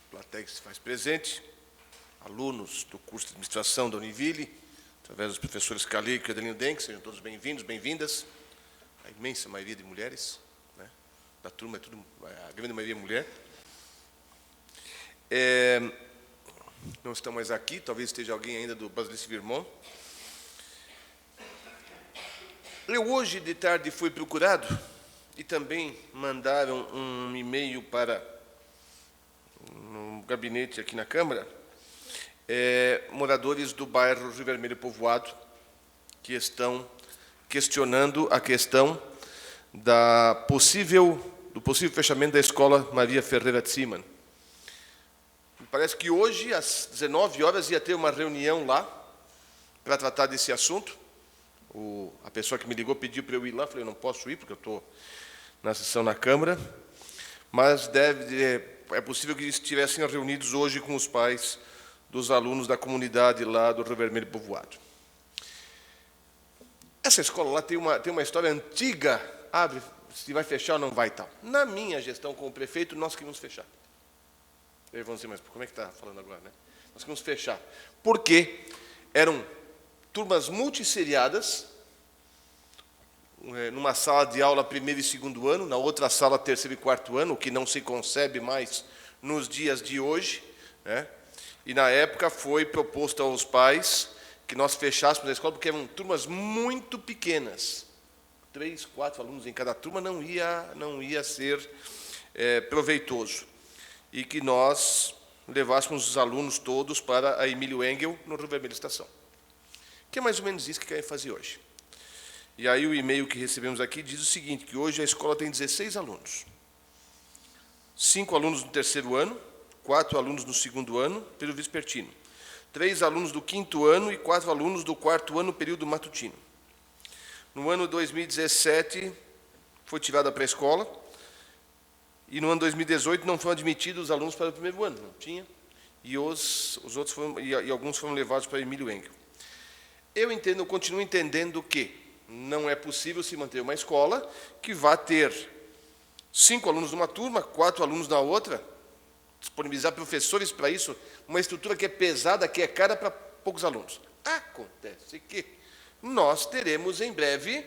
plateia que se faz presente, alunos do curso de administração da Univille, através dos professores Calico e Adelino Denk, sejam todos bem-vindos, bem-vindas. A imensa maioria de mulheres, né? Da turma, a grande maioria é mulher. Não estão mais aqui, talvez esteja alguém ainda do Basilice Virmont. Eu hoje de tarde fui procurado e também mandaram um e-mail para um gabinete aqui na Câmara, moradores do bairro Rio Vermelho Povoado, que estão questionando a questão do possível fechamento da escola Maria Ferreira de Siman. Parece que hoje, às 19 horas, ia ter uma reunião lá para tratar desse assunto. A pessoa que me ligou pediu para eu ir lá, falei, eu não posso ir, porque eu estou na sessão na Câmara, mas é possível que estivessem reunidos hoje com os pais dos alunos da comunidade lá do Rio Vermelho Povoado. Essa escola lá tem uma história antiga, abre, se vai fechar ou não vai e tal. Na minha gestão como prefeito, nós queríamos fechar. Eles vão dizer, mas como é que está falando agora, né? Nós queríamos fechar. Porque eram turmas multisseriadas, numa sala de aula primeiro e segundo ano, na outra sala terceiro e quarto ano, o que não se concebe mais nos dias de hoje, né? E na época foi proposto aos pais que nós fechássemos a escola, porque eram turmas muito pequenas. 3, 4 alunos em cada turma não ia ser proveitoso. E que nós levássemos os alunos todos para a Emílio Engel, no Rio Vermelho Estação. Que é mais ou menos isso que querem fazer hoje. E aí o e-mail que recebemos aqui diz o seguinte, que hoje a escola tem 16 alunos. 5 alunos no terceiro ano, 4 alunos no segundo ano, período vespertino. 3 alunos do quinto ano e 4 alunos do quarto ano, período matutino. No ano 2017, foi tirada a pré-escola, e no ano 2018 não foram admitidos os alunos para o primeiro ano, não tinha, e os outros alguns foram levados para Emílio Engel. Eu continuo entendendo que não é possível se manter uma escola que vá ter 5 alunos numa turma, 4 alunos na outra, disponibilizar professores para isso, uma estrutura que é pesada, que é cara para poucos alunos. Acontece que nós teremos em breve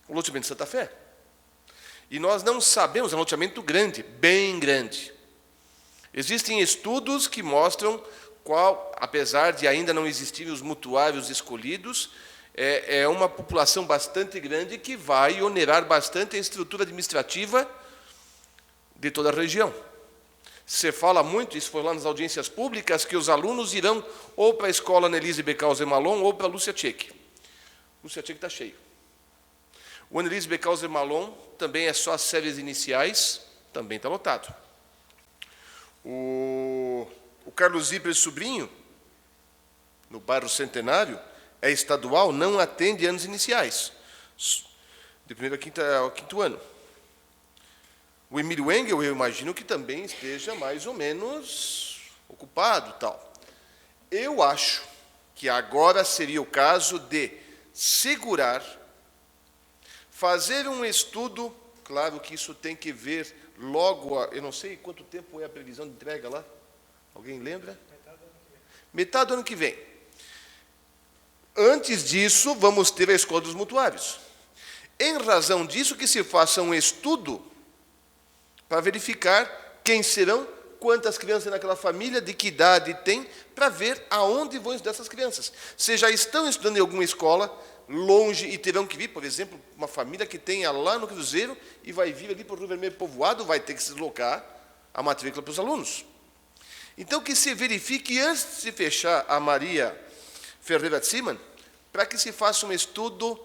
o loteamento de Santa Fé. E nós não sabemos, é um loteamento grande, bem grande. Existem estudos que mostram qual, apesar de ainda não existirem os mutuários escolhidos, é uma população bastante grande que vai onerar bastante a estrutura administrativa de toda a região. Se fala muito, isso foi lá nas audiências públicas, que os alunos irão ou para a escola Annelise Becauser Malon ou para a Lúcia Tchek. Lúcia Tchek está cheio. O Annelise Becauser Malon também é só as séries iniciais, também está lotado. O Carlos Zipres Sobrinho, no bairro Centenário, é estadual, não atende anos iniciais, de primeiro ao quinto ano. O Emílio Engel, eu imagino que também esteja mais ou menos ocupado, tal. Eu acho que agora seria o caso de segurar, fazer um estudo, claro que isso tem que ver logo, eu não sei quanto tempo é a previsão de entrega lá, alguém lembra? Metade do ano que vem. Antes disso, vamos ter a escola dos mutuários. Em razão disso, que se faça um estudo para verificar quem serão, quantas crianças naquela família, de que idade tem, para ver aonde vão estudar essas crianças. Se já estão estudando em alguma escola, longe, e terão que vir, por exemplo, uma família que tenha lá no Cruzeiro e vai vir ali para o Rio Vermelho Povoado, vai ter que se deslocar a matrícula para os alunos. Então, que se verifique, antes de se fechar a Maria Ferreira de Siman, para que se faça um estudo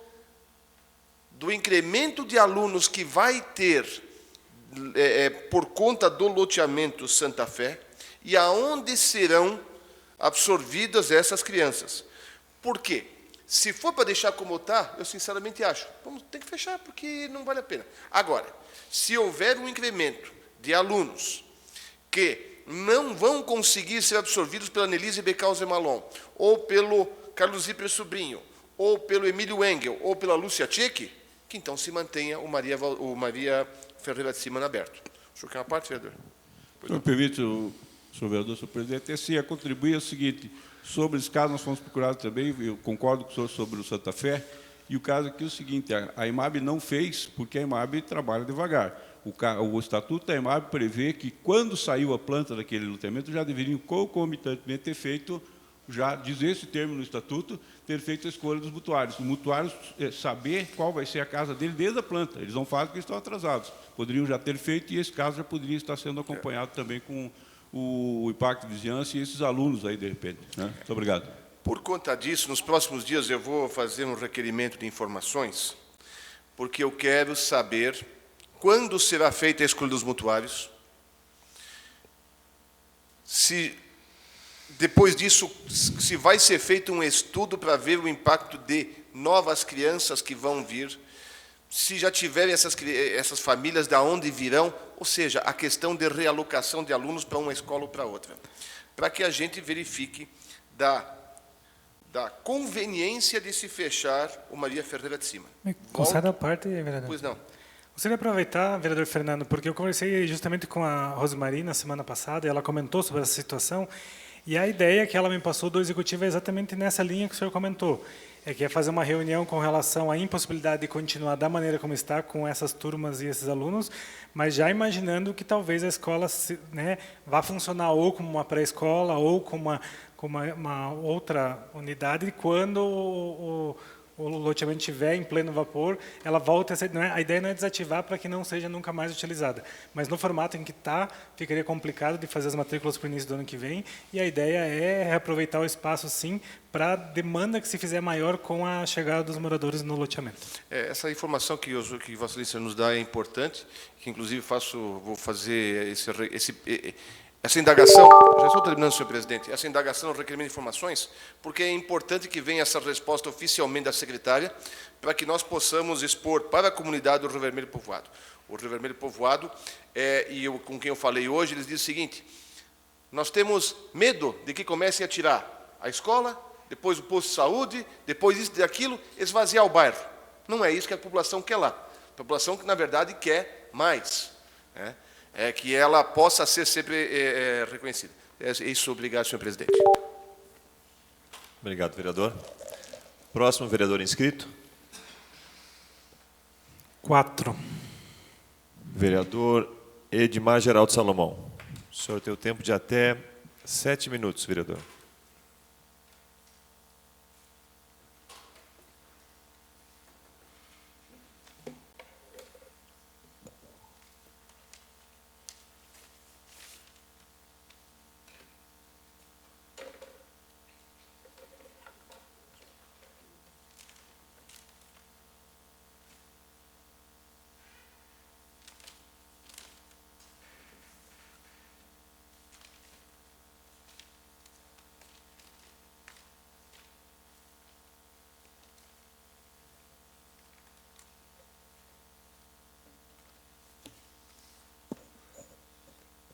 do incremento de alunos que vai ter por conta do loteamento Santa Fé e aonde serão absorvidas essas crianças. Por quê? Se for para deixar como está, eu sinceramente acho, tem que fechar, porque não vale a pena. Agora, se houver um incremento de alunos que não vão conseguir ser absorvidos pela Annelise Becauser Malon, ou pelo Carlos Zipres Sobrinho, ou pelo Emílio Engel, ou pela Lúcia Tchek, que então se mantenha o Maria Ferreira de Siman aberto. O senhor quer uma parte, vereador? Se me permite, senhor vereador, senhor presidente, sim, a contribuir é o seguinte, sobre esse caso nós fomos procurados também, eu concordo com o senhor sobre o Santa Fé, e o caso aqui é o seguinte, a EMAB não fez, porque a EMAB trabalha devagar. O Estatuto da EMAB prevê que, quando saiu a planta daquele loteamento, já deveriam concomitantemente ter feito, já diz esse termo no Estatuto, ter feito a escolha dos mutuários. Os mutuários saber qual vai ser a casa dele desde a planta. Eles não fazem porque estão atrasados. Poderiam já ter feito e esse caso já poderia estar sendo acompanhado também com o impacto de vizinhança e esses alunos aí, de repente. Né? Muito obrigado. Por conta disso, nos próximos dias eu vou fazer um requerimento de informações, porque eu quero saber quando será feita a escolha dos mutuários, se depois disso se vai ser feito um estudo para ver o impacto de novas crianças que vão vir, se já tiverem essas famílias, de onde virão, ou seja, a questão de realocação de alunos para uma escola ou para outra, para que a gente verifique da conveniência de se fechar o Maria Ferreira de Cima. Conceda a parte, vereador. Pois não. Gostaria de aproveitar, vereador Fernando, porque eu conversei justamente com a Rosemary na semana passada, e ela comentou sobre essa situação, e a ideia que ela me passou do executivo é exatamente nessa linha que o senhor comentou, é que é fazer uma reunião com relação à impossibilidade de continuar da maneira como está, com essas turmas e esses alunos, mas já imaginando que talvez a escola, né, vá funcionar ou como uma pré-escola ou como uma outra unidade, quando o loteamento estiver em pleno vapor, ela volta a ser... a ideia não é desativar para que não seja nunca mais utilizada, mas no formato em que está, ficaria complicado de fazer as matrículas para o início do ano que vem, e a ideia é reaproveitar o espaço, sim, para a demanda que se fizer maior com a chegada dos moradores no loteamento. Essa informação que Vossa Excelência nos dá é importante, que inclusive vou fazer essa indagação, já estou terminando, senhor presidente, essa indagação, requerimento de informações, porque é importante que venha essa resposta oficialmente da secretária, para que nós possamos expor para a comunidade do Rio Vermelho Povoado. O Rio Vermelho Povoado, com quem eu falei hoje, eles dizem o seguinte: nós temos medo de que comecem a tirar a escola, depois o posto de saúde, depois isso e aquilo, esvaziar o bairro. Não é isso que a população quer lá. A população que, na verdade, quer mais, né? É que ela possa ser sempre reconhecida. É isso, obrigado, senhor presidente. Obrigado, vereador. Próximo vereador inscrito. 4. Vereador Edmar Geraldo Salomão. O senhor tem o tempo de até 7 minutos, vereador.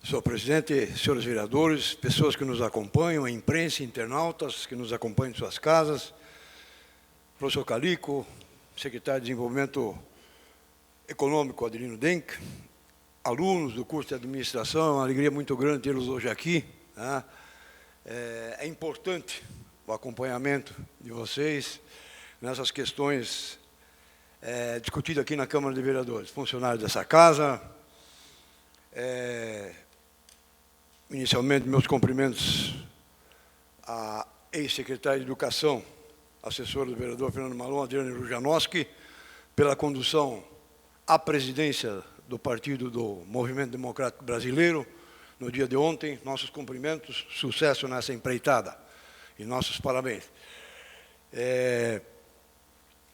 Senhor presidente, senhores vereadores, pessoas que nos acompanham, a imprensa, internautas que nos acompanham em suas casas, professor Calico, secretário de Desenvolvimento Econômico, Adelino Denk, alunos do curso de administração, é uma alegria muito grande tê-los hoje aqui, né? É importante o acompanhamento de vocês nessas questões discutidas aqui na Câmara de Vereadores, funcionários dessa casa. Inicialmente, meus cumprimentos à ex-secretária de Educação, assessora do vereador Fernando Malon, Adriane Rujanowski, pela condução à presidência do Partido do Movimento Democrático Brasileiro, no dia de ontem. Nossos cumprimentos, sucesso nessa empreitada e nossos parabéns.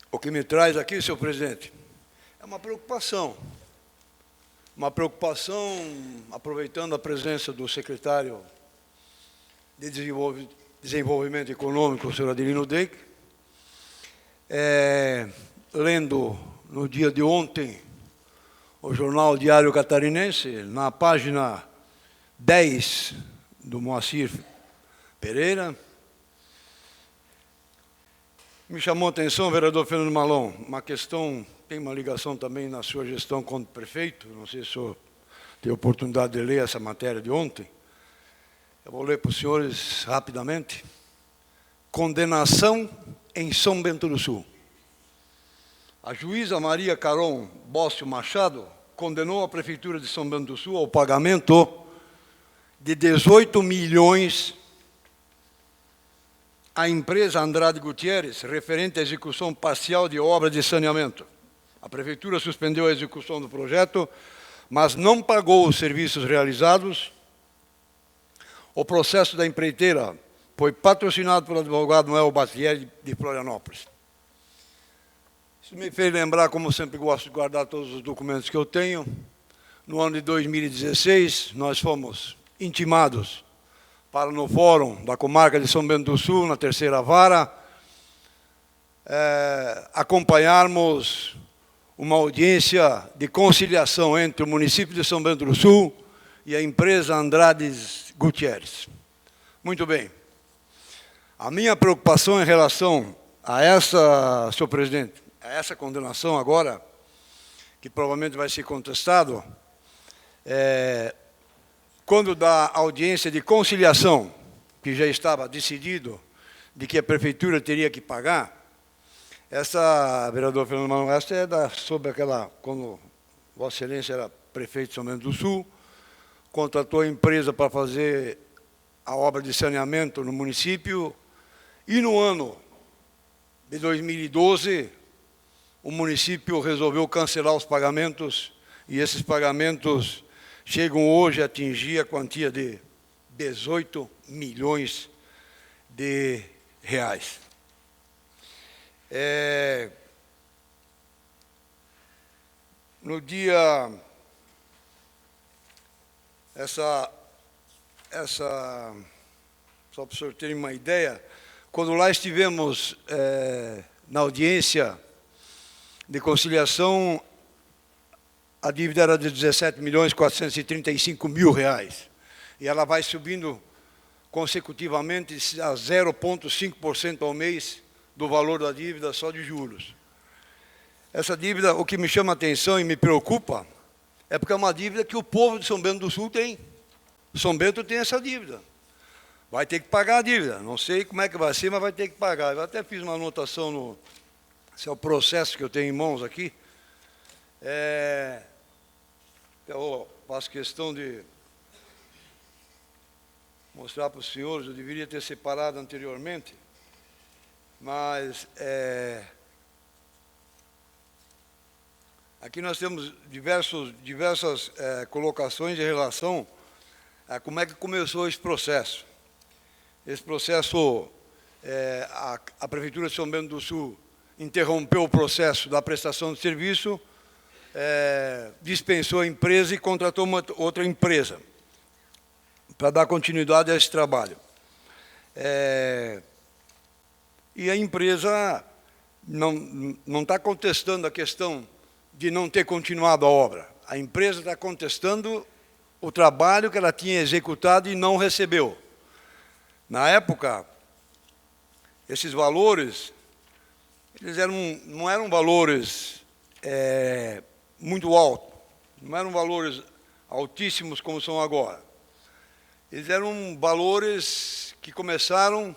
O que me traz aqui, senhor presidente, é uma preocupação, aproveitando a presença do secretário de Desenvolvimento Econômico, o senhor Adelino Denk, lendo no dia de ontem o jornal Diário Catarinense, na página 10 do Moacir Pereira, me chamou a atenção, vereador Fernando Malon, uma questão, tem uma ligação também na sua gestão como prefeito, não sei se o senhor teve a oportunidade de ler essa matéria de ontem. Eu vou ler para os senhores rapidamente. Condenação em São Bento do Sul. A juíza Maria Caron Bócio Machado condenou a Prefeitura de São Bento do Sul ao pagamento de 18 milhões à empresa Andrade Gutierrez, referente à execução parcial de obra de saneamento. A Prefeitura suspendeu a execução do projeto, mas não pagou os serviços realizados. O processo da empreiteira foi patrocinado pelo advogado Noel Batieri de Florianópolis. Isso me fez lembrar, como sempre gosto de guardar todos os documentos que eu tenho. No ano de 2016, nós fomos intimados para, no Fórum da Comarca de São Bento do Sul, na terceira vara, acompanharmos uma audiência de conciliação entre o município de São Bento do Sul e a empresa Andrades Gutierrez. Muito bem. A minha preocupação em relação a essa, senhor presidente, a essa condenação agora, que provavelmente vai ser contestado, quando da audiência de conciliação, que já estava decidido de que a prefeitura teria que pagar, essa, vereador Fernando Manuel, essa é sobre aquela, quando Vossa Excelência era prefeito de São Bento do Sul, contratou a empresa para fazer a obra de saneamento no município, e no ano de 2012, o município resolveu cancelar os pagamentos, e esses pagamentos chegam hoje a atingir a quantia de 18 milhões de reais. No dia... Só para o senhor terem uma ideia, quando lá estivemos na audiência de conciliação, a dívida era de 17.435.000 reais. E ela vai subindo consecutivamente a 0,5% ao mês do valor da dívida só de juros. Essa dívida, o que me chama a atenção e me preocupa, é porque é uma dívida que o povo de São Bento do Sul tem. São Bento tem essa dívida. Vai ter que pagar a dívida. Não sei como é que vai ser, mas vai ter que pagar. Eu até fiz uma anotação no... Esse é o processo que eu tenho em mãos aqui. Eu faço questão de mostrar para os senhores, eu deveria ter separado anteriormente, mas aqui nós temos diversas colocações em relação a como é que começou esse processo. Esse processo, a Prefeitura de São Bento do Sul interrompeu o processo da prestação de serviço, dispensou a empresa e contratou outra empresa para dar continuidade a esse trabalho. E a empresa não está contestando a questão de não ter continuado a obra. A empresa está contestando o trabalho que ela tinha executado e não recebeu. Na época, esses valores, eles não eram valores muito altos, não eram valores altíssimos como são agora. Eles eram valores que começaram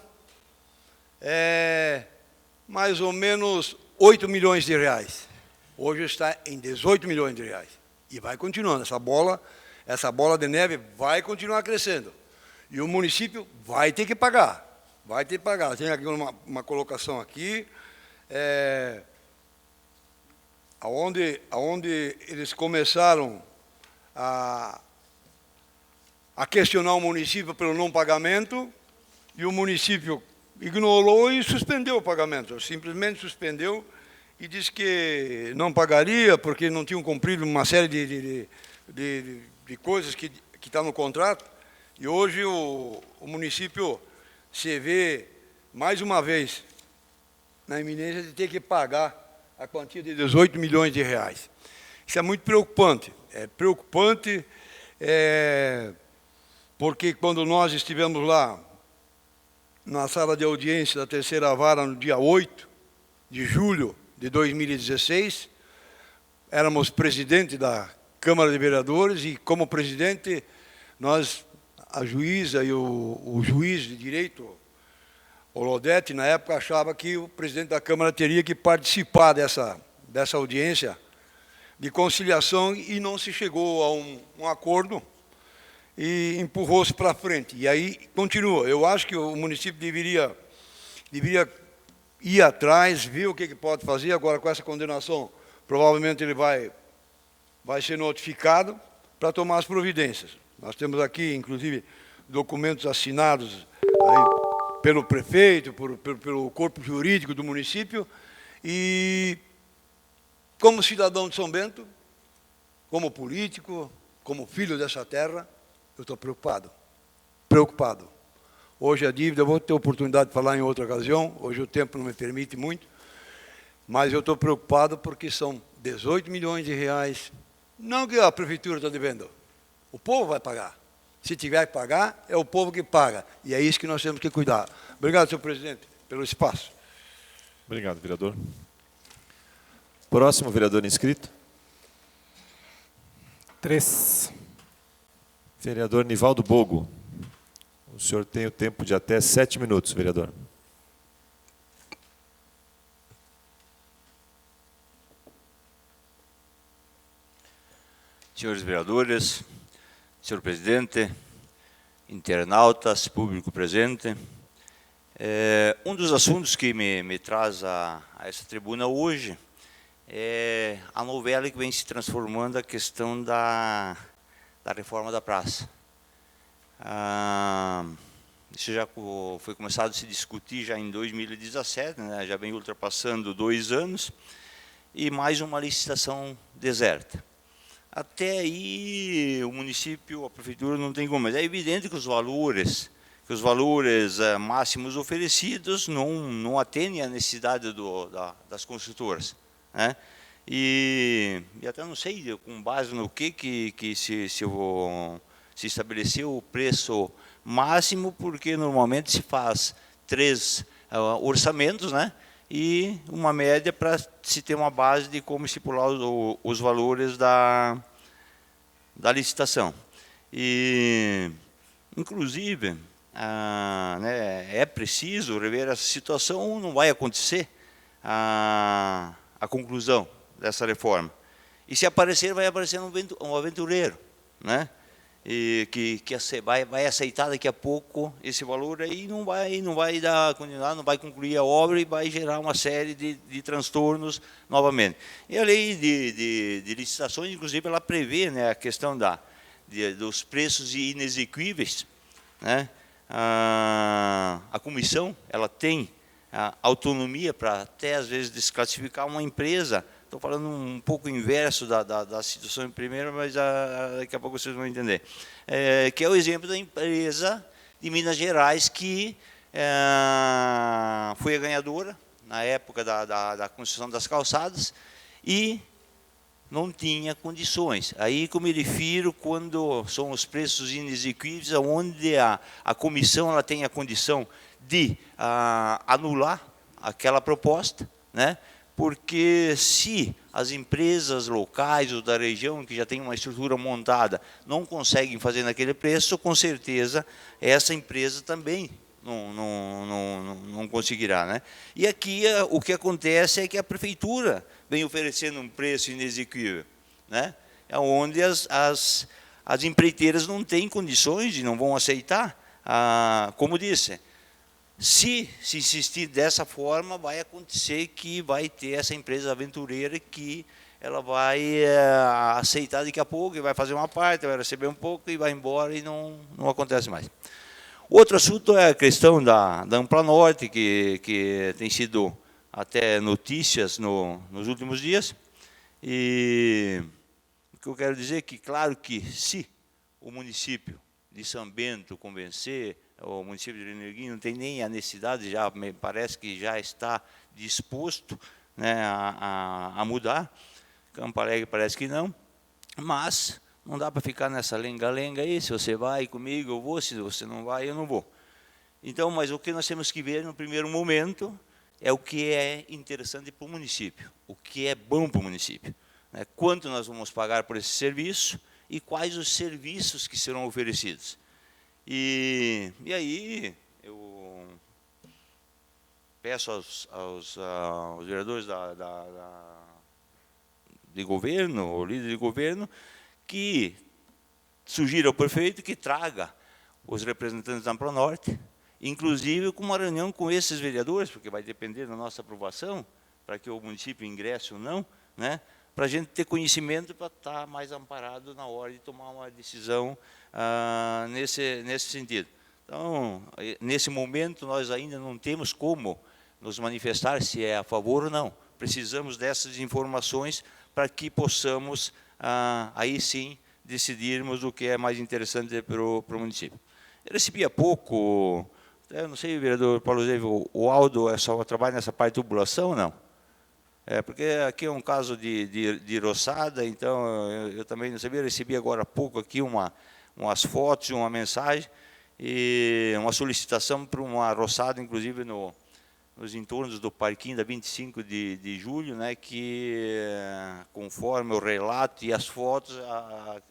mais ou menos 8 milhões de reais. Hoje está em 18 milhões de reais. E vai continuando. Essa bola de neve vai continuar crescendo. E o município vai ter que pagar. Vai ter que pagar. Tem aqui uma colocação aqui, onde eles começaram a questionar o município pelo não pagamento, e o município ignorou e suspendeu o pagamento. Simplesmente suspendeu e disse que não pagaria porque não tinham cumprido uma série de coisas que está no contrato. E hoje o município se vê, mais uma vez, na iminência de ter que pagar a quantia de 18 milhões de reais. Isso é muito preocupante. É preocupante porque quando nós estivemos lá na sala de audiência da terceira vara no dia 8 de julho de 2016, éramos presidente da Câmara de Vereadores e, como presidente, nós, a juíza e o juiz de direito, o Lodete, na época, achava que o presidente da Câmara teria que participar dessa audiência de conciliação e não se chegou a um acordo e empurrou-se para frente. E aí continua. Eu acho que o município deveria ir atrás, ver o que pode fazer. Agora, com essa condenação, provavelmente ele vai ser notificado para tomar as providências. Nós temos aqui, inclusive, documentos assinados aí pelo prefeito, pelo corpo jurídico do município, e como cidadão de São Bento, como político, como filho dessa terra, eu estou preocupado. Preocupado. Hoje a dívida, eu vou ter oportunidade de falar em outra ocasião, hoje o tempo não me permite muito, mas eu estou preocupado porque são 18 milhões de reais. Não que a prefeitura está devendo. O povo vai pagar. Se tiver que pagar, é o povo que paga. E é isso que nós temos que cuidar. Obrigado, senhor presidente, pelo espaço. Obrigado, vereador. Próximo vereador inscrito. 3. Vereador Nivaldo Bogo. O senhor tem o tempo de até 7 minutos, vereador. Senhores vereadores, senhor presidente, internautas, público presente, um dos assuntos que me traz a essa tribuna hoje é a novela que vem se transformando a questão da reforma da praça. Isso já foi começado a se discutir já em 2017, né, já vem ultrapassando 2 anos, e mais uma licitação deserta. Até aí o município, a prefeitura não tem como, mas é evidente que os valores máximos oferecidos não atendem à necessidade das construtoras, né? E até não sei com base no que se estabeleceu o preço máximo, porque normalmente se faz 3 orçamentos, né? E uma média para se ter uma base de como estipular os valores da licitação. E, inclusive, né, é preciso rever essa situação, não vai acontecer a conclusão dessa reforma. E se aparecer, vai aparecer um aventureiro, né? E que vai aceitar daqui a pouco esse valor aí, não vai dar continuidade, não vai concluir a obra e vai gerar uma série de transtornos novamente. E a lei de licitações, inclusive, ela prevê, né, a questão dos preços inexequíveis, né? A comissão ela tem autonomia para até às vezes desclassificar uma empresa. Estou falando um pouco inverso da situação primeira, mas daqui a pouco vocês vão entender. Que é o exemplo da empresa de Minas Gerais, que foi a ganhadora na época da construção das calçadas e não tinha condições. Aí que eu me refiro quando são os preços inexequíveis, onde a comissão ela tem a condição de anular aquela proposta, né? Porque se as empresas locais ou da região, que já tem uma estrutura montada, não conseguem fazer naquele preço, com certeza essa empresa também não conseguirá, né? E aqui o que acontece é que a prefeitura vem oferecendo um preço inexequível, né? Onde as empreiteiras não têm condições e não vão aceitar. Como disse, se insistir dessa forma, vai acontecer que vai ter essa empresa aventureira que ela vai aceitar daqui a pouco, e vai fazer uma parte, vai receber um pouco e vai embora e não acontece mais. Outro assunto é a questão da Ampla Norte, que tem sido até notícias nos últimos dias. E o que eu quero dizer é que, claro que se o município de São Bento convencer, o município de Energuinho não tem nem a necessidade, já me parece que já está disposto, né, a mudar. Campo Alegre parece que não, mas não dá para ficar nessa lenga-lenga aí, se você vai comigo eu vou, se você não vai eu não vou. Então, mas o que nós temos que ver no primeiro momento é o que é interessante para o município, o que é bom para o município, né? Quanto nós vamos pagar por esse serviço e quais os serviços que serão oferecidos. E aí eu peço aos vereadores de governo, o líder de governo, que sugira ao prefeito que traga os representantes da Ampla Norte, inclusive com uma reunião com esses vereadores, porque vai depender da nossa aprovação, para que o município ingresse ou não, né? Para a gente ter conhecimento, para estar mais amparado na hora de tomar uma decisão nesse sentido. Então, nesse momento, nós ainda não temos como nos manifestar se é a favor ou não. Precisamos dessas informações para que possamos, aí sim, decidirmos o que é mais interessante para o município. Eu recebi há pouco, eu não sei, vereador Paulo Zé, o Aldo só trabalha nessa parte de tubulação ou não? Porque aqui é um caso de roçada, então eu também não sabia, recebi agora há pouco aqui umas fotos, uma mensagem, e uma solicitação para uma roçada, inclusive nos entornos do Parquinho da 25 de julho, né, que conforme o relato e as fotos,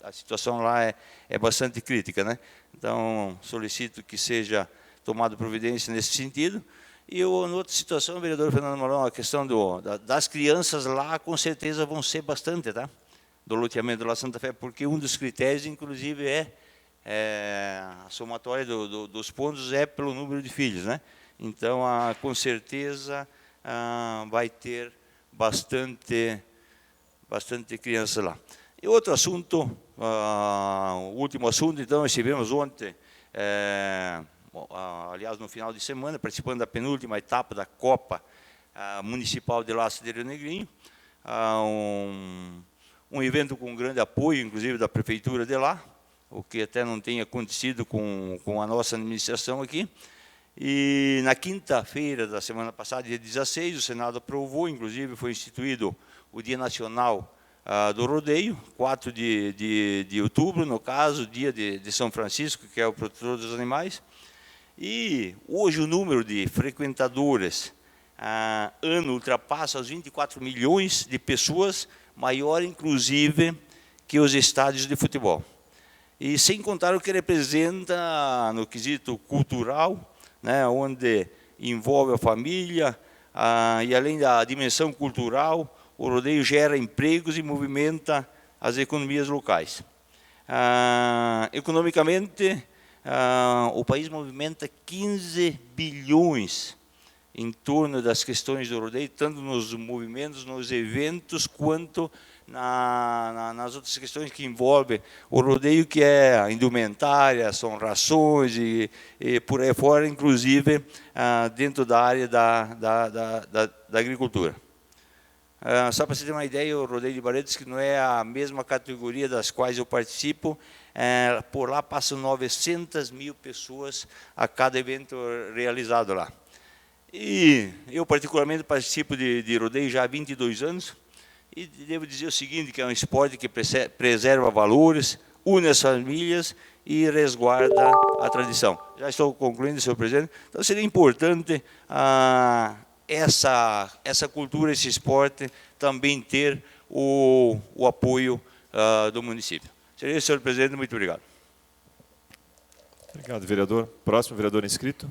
a situação lá é bastante crítica, né? Então, solicito que seja tomada providência nesse sentido. E outra situação, vereador Fernando Malão, a questão das crianças lá, com certeza vão ser bastante, tá? Do loteamento lá Santa Fé, porque um dos critérios, inclusive, a somatória dos pontos é pelo número de filhos, né? Então, com certeza, vai ter bastante criança lá. E outro assunto, o último assunto, então, estivemos ontem, aliás, no final de semana, participando da penúltima etapa da Copa Municipal de Laço de Rio Negrinho, um evento com grande apoio, inclusive, da Prefeitura de lá, o que até não tem acontecido com a nossa administração aqui. E na quinta-feira da semana passada, dia 16, o Senado aprovou, inclusive foi instituído o Dia Nacional do Rodeio, 4 de outubro, no caso, dia de São Francisco, que é o protetor dos animais. E hoje o número de frequentadores ano ultrapassa os 24 milhões de pessoas, maior inclusive que os estádios de futebol. E sem contar o que representa no quesito cultural, né, onde envolve a família, e além da dimensão cultural, o rodeio gera empregos e movimenta as economias locais. Economicamente, o país movimenta 15 bilhões em torno das questões do rodeio, tanto nos movimentos, nos eventos, quanto nas outras questões que envolvem o rodeio, que é a indumentária, são rações e por aí fora, inclusive dentro da área da agricultura. Só para você ter uma ideia, o rodeio de Barretos, que não é a mesma categoria das quais eu participo, por lá passam 900 mil pessoas a cada evento realizado lá. E eu particularmente participo de rodeio já há 22 anos, e devo dizer o seguinte, que é um esporte que preserva valores, une as famílias e resguarda a tradição. Já estou concluindo, senhor presidente. Então seria importante essa cultura, esse esporte, também ter o apoio do município. Seria isso, senhor presidente, muito obrigado. Obrigado, vereador. Próximo vereador inscrito.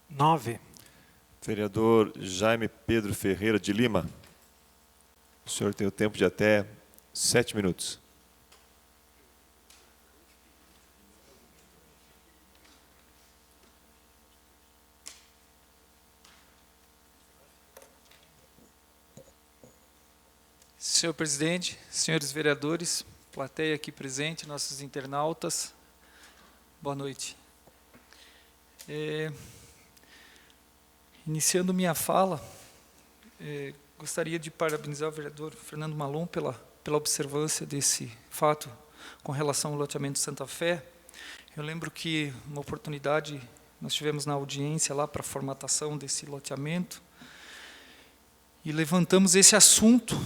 9. Vereador Jaime Pedro Ferreira de Lima. O senhor tem o tempo de até 7 minutos. Senhor presidente, senhores vereadores, plateia aqui presente, nossos internautas, boa noite. Iniciando minha fala, gostaria de parabenizar o vereador Fernando Malon pela observância desse fato com relação ao loteamento Santa Fé. Eu lembro que, uma oportunidade, nós tivemos na audiência lá para a formatação desse loteamento e levantamos esse assunto.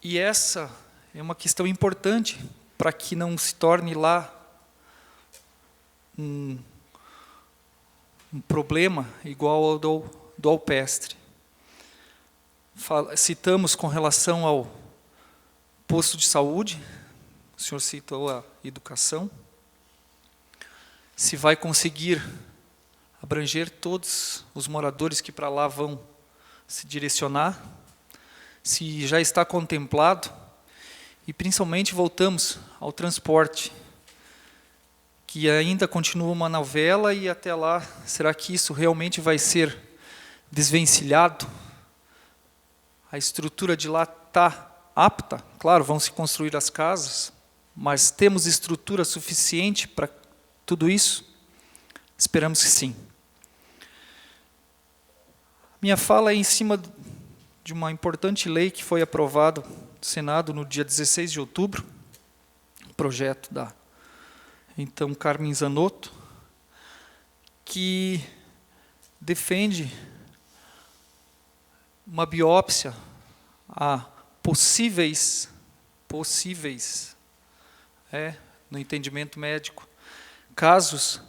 E essa é uma questão importante para que não se torne lá um problema igual ao do alpestre. Citamos com relação ao posto de saúde, o senhor citou a educação, se vai conseguir abranger todos os moradores que para lá vão se direcionar, se já está contemplado, e principalmente voltamos ao transporte, que ainda continua uma novela, e até lá, será que isso realmente vai ser desvencilhado? A estrutura de lá está apta? Claro, vão se construir as casas, mas temos estrutura suficiente para tudo isso? Esperamos que sim. Minha fala é em cima de uma importante lei que foi aprovada no Senado no dia 16 de outubro, projeto da então Carmen Zanotto, que defende uma biópsia a possíveis, no entendimento médico, casos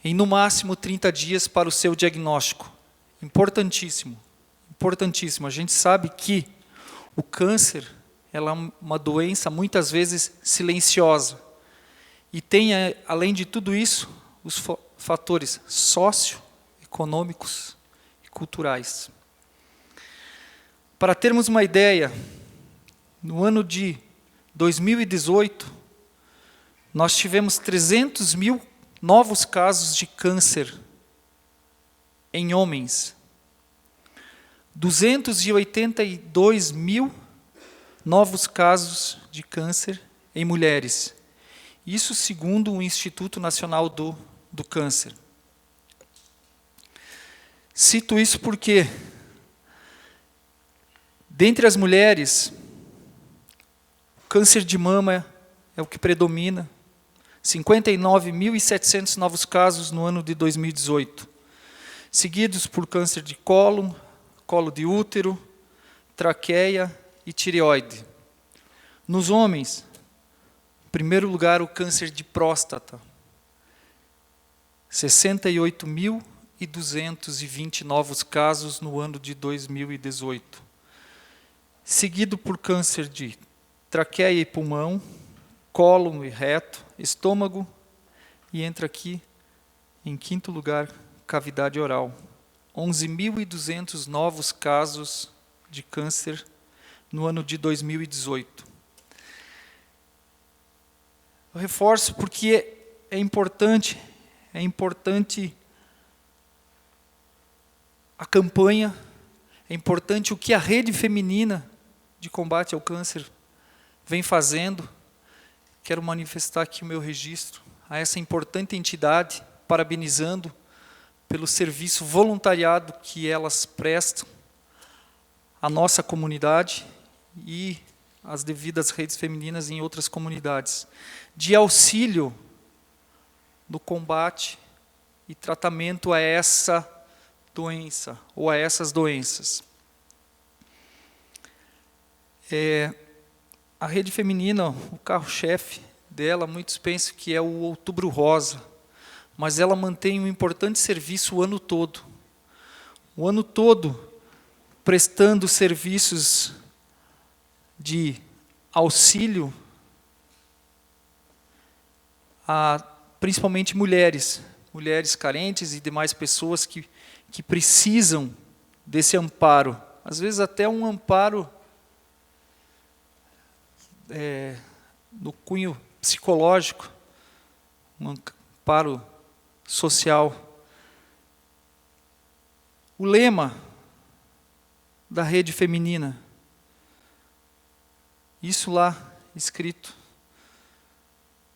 em no máximo 30 dias para o seu diagnóstico. Importantíssimo, importantíssimo. A gente sabe que o câncer ela é uma doença muitas vezes silenciosa e tem, além de tudo isso, os fatores socioeconômicos e culturais. Para termos uma ideia, no ano de 2018, nós tivemos 300 mil novos casos de câncer em homens, 282 mil novos casos de câncer em mulheres. Isso segundo o Instituto Nacional do Câncer. Cito isso porque, dentre as mulheres, o câncer de mama é o que predomina, 59.700 novos casos no ano de 2018, seguidos por câncer de colo de útero, traqueia e tireoide. Nos homens, em primeiro lugar, o câncer de próstata, 68.220 novos casos no ano de 2018, seguido por câncer de traqueia e pulmão, cólon e reto, estômago, e entra aqui, em quinto lugar, cavidade oral. 11.200 novos casos de câncer no ano de 2018. Eu reforço porque é importante a campanha, é importante o que a Rede Feminina de Combate ao Câncer vem fazendo. Quero manifestar aqui o meu registro a essa importante entidade, parabenizando pelo serviço voluntariado que elas prestam à nossa comunidade e às devidas redes femininas em outras comunidades, de auxílio no combate e tratamento a essa doença, ou a essas doenças. A Rede Feminina, o carro-chefe dela, muitos pensam que é o Outubro Rosa, mas ela mantém um importante serviço o ano todo. O ano todo, prestando serviços de auxílio a principalmente mulheres carentes e demais pessoas que precisam desse amparo. Às vezes até um amparo no cunho psicológico, um amparo social. O lema da Rede Feminina, isso lá escrito: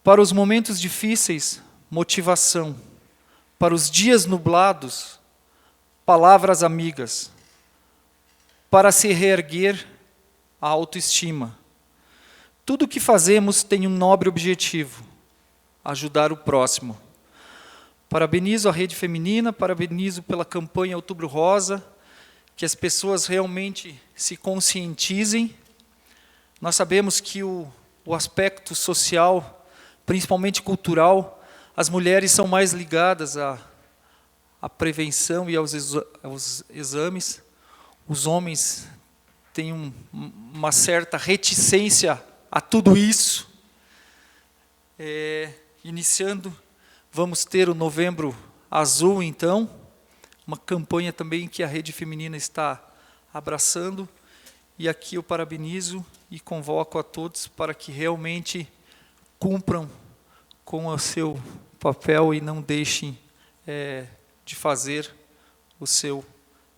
para os momentos difíceis, motivação; para os dias nublados, palavras amigas; para se reerguer, a autoestima. Tudo o que fazemos tem um nobre objetivo: ajudar o próximo. Parabenizo a Rede Feminina, parabenizo pela campanha Outubro Rosa, que as pessoas realmente se conscientizem. Nós sabemos que o aspecto social, principalmente cultural, as mulheres são mais ligadas à prevenção e aos exames. Os homens têm uma certa reticência a tudo isso. Iniciando, vamos ter o Novembro Azul, então, uma campanha também que a Rede Feminina está abraçando, e aqui eu parabenizo e convoco a todos para que realmente cumpram com o seu papel e não deixem de fazer o seu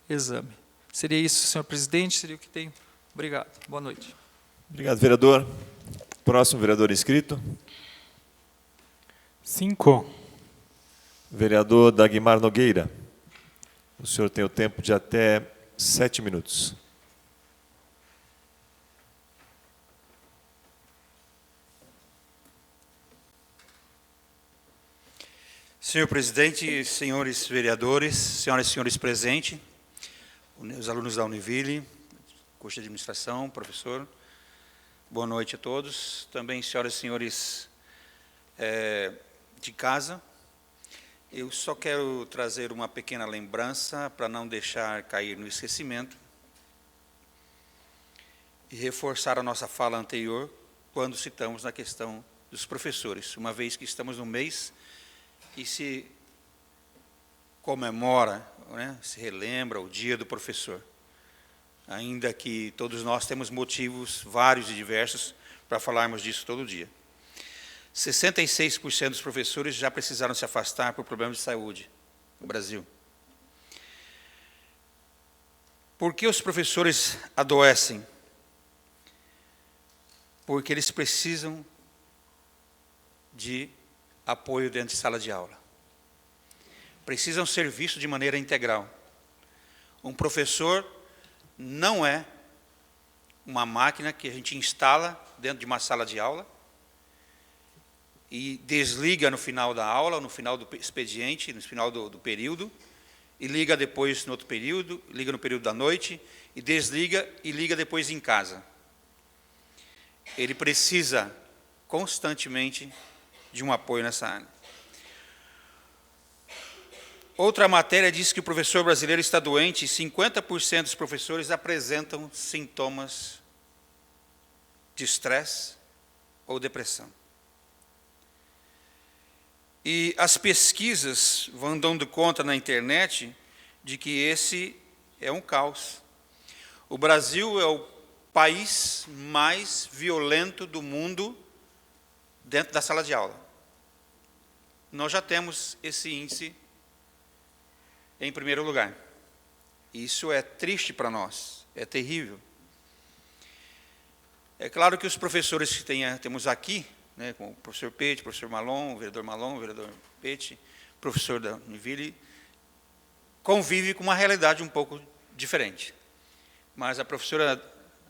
exame. Seria isso, senhor presidente, seria o que tenho. Obrigado. Boa noite. Obrigado, vereador. Próximo vereador inscrito. 5. Vereador Dagmar Nogueira. O senhor tem o tempo de até 7 minutos. Senhor presidente, senhores vereadores, senhoras e senhores presentes, os alunos da Univille, curso de administração, professor, boa noite a todos. Também, senhoras e senhores de casa, eu só quero trazer uma pequena lembrança para não deixar cair no esquecimento e reforçar a nossa fala anterior quando citamos na questão dos professores, uma vez que estamos no mês e se comemora, né, se relembra o dia do professor, ainda que todos nós temos motivos vários e diversos para falarmos disso todo dia. 66% dos professores já precisaram se afastar por problemas de saúde no Brasil. Por que os professores adoecem? Porque eles precisam de apoio dentro de sala de aula. Precisam ser vistos de maneira integral. Um professor não é uma máquina que a gente instala dentro de uma sala de aula e desliga no final da aula, no final do expediente, no final do período, e liga depois no outro período, liga no período da noite, e desliga e liga depois em casa. Ele precisa constantemente de um apoio nessa área. Outra matéria diz que o professor brasileiro está doente e 50% dos professores apresentam sintomas de estresse ou depressão. E as pesquisas vão dando conta na internet de que esse é um caos. O Brasil é o país mais violento do mundo dentro da sala de aula. Nós já temos esse índice em primeiro lugar. Isso é triste para nós, é terrível. É claro que os professores que temos aqui, né, com o professor Pete, o professor Malon, o vereador Pete, professor da Univille, convive com uma realidade um pouco diferente. Mas a professora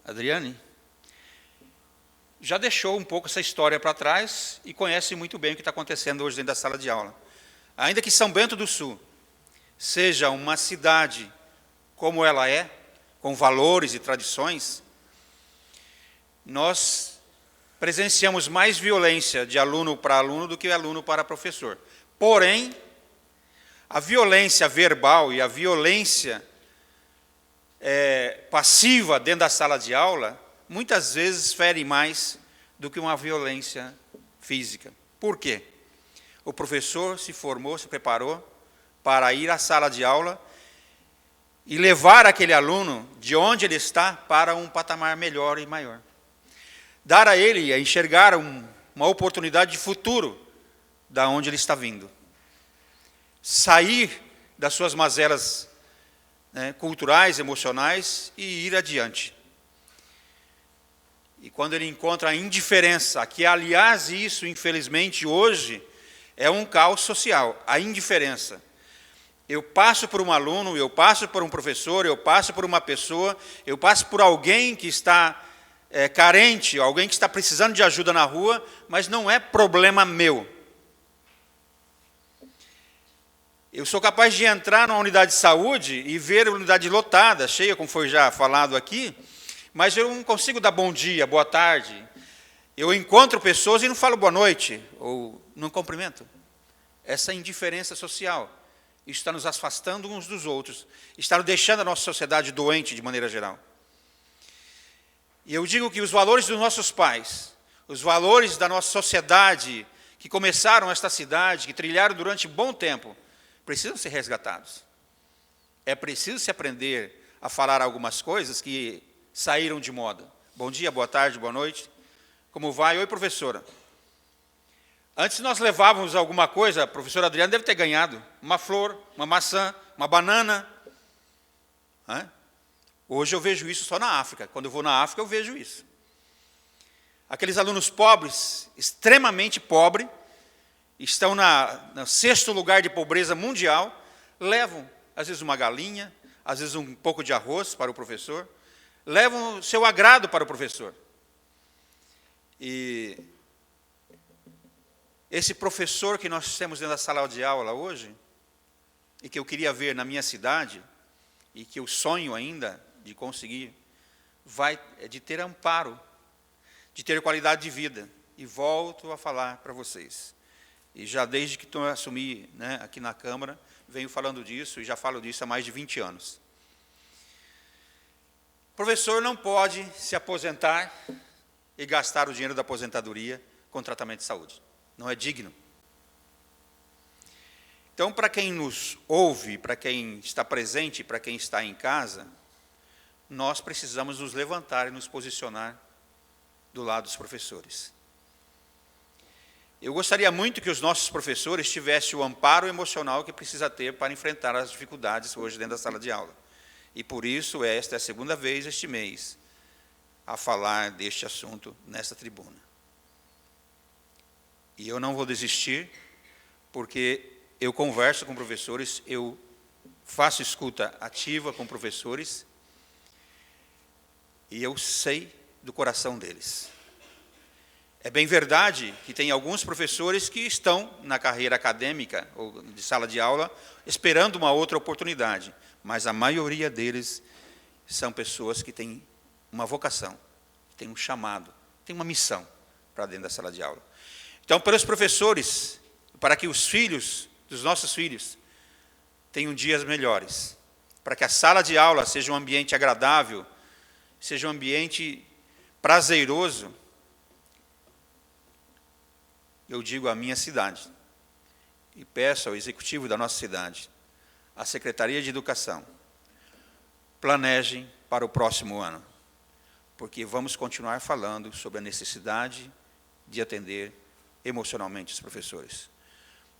Adriane já deixou um pouco essa história para trás e conhece muito bem o que está acontecendo hoje dentro da sala de aula. Ainda que São Bento do Sul seja uma cidade como ela é, com valores e tradições, nós presenciamos mais violência de aluno para aluno do que aluno para professor. Porém, a violência verbal e a violência passiva dentro da sala de aula, muitas vezes fere mais do que uma violência física. Por quê? O professor se formou, se preparou para ir à sala de aula e levar aquele aluno de onde ele está para um patamar melhor e maior. Dar a ele a enxergar uma oportunidade de futuro da onde ele está vindo. Sair das suas mazelas, né, culturais, emocionais e ir adiante. E quando ele encontra a indiferença, que aliás isso, infelizmente, hoje é um caos social, a indiferença. Eu passo por um aluno, eu passo por um professor, eu passo por uma pessoa, eu passo por alguém que está carente, alguém que está precisando de ajuda na rua, mas não é problema meu. Eu sou capaz de entrar numa unidade de saúde e ver a unidade lotada, cheia, como foi já falado aqui, mas eu não consigo dar bom dia, boa tarde. Eu encontro pessoas e não falo boa noite, ou não cumprimento. Essa indiferença social, isso está nos afastando uns dos outros, está nos deixando a nossa sociedade doente de maneira geral. E eu digo que os valores dos nossos pais, os valores da nossa sociedade, que começaram esta cidade, que trilharam durante bom tempo, precisam ser resgatados. É preciso se aprender a falar algumas coisas que saíram de moda. Bom dia, boa tarde, boa noite. Como vai? Oi, professora. Antes nós levávamos alguma coisa, a professora Adriana deve ter ganhado, uma flor, uma maçã, uma banana. Hoje eu vejo isso só na África. Quando eu vou na África, eu vejo isso. Aqueles alunos pobres, extremamente pobres, estão no 6º lugar de pobreza mundial, levam, às vezes, uma galinha, às vezes um pouco de arroz para o professor, levam o seu agrado para o professor. E esse professor que nós temos dentro da sala de aula hoje, e que eu queria ver na minha cidade, e que eu sonho ainda de conseguir, de ter amparo, de ter qualidade de vida. E volto a falar para vocês. E já desde que eu assumi, né, aqui na Câmara, venho falando disso, e já falo disso há mais de 20 anos. O professor não pode se aposentar e gastar o dinheiro da aposentadoria com tratamento de saúde. Não é digno. Então, para quem nos ouve, para quem está presente, para quem está em casa, nós precisamos nos levantar e nos posicionar do lado dos professores. Eu gostaria muito que os nossos professores tivessem o amparo emocional que precisa ter para enfrentar as dificuldades hoje dentro da sala de aula. E por isso, esta é a segunda vez este mês a falar deste assunto nesta tribuna. E eu não vou desistir, porque eu converso com professores, eu faço escuta ativa com professores, e eu sei do coração deles. É bem verdade que tem alguns professores que estão na carreira acadêmica ou de sala de aula esperando uma outra oportunidade, mas a maioria deles são pessoas que têm uma vocação, têm um chamado, têm uma missão para dentro da sala de aula. Então, para os professores, para que os filhos dos nossos filhos tenham dias melhores, para que a sala de aula seja um ambiente agradável, seja um ambiente prazeroso, eu digo à minha cidade, e peço ao executivo da nossa cidade, à Secretaria de Educação, planejem para o próximo ano, porque vamos continuar falando sobre a necessidade de atender emocionalmente os professores.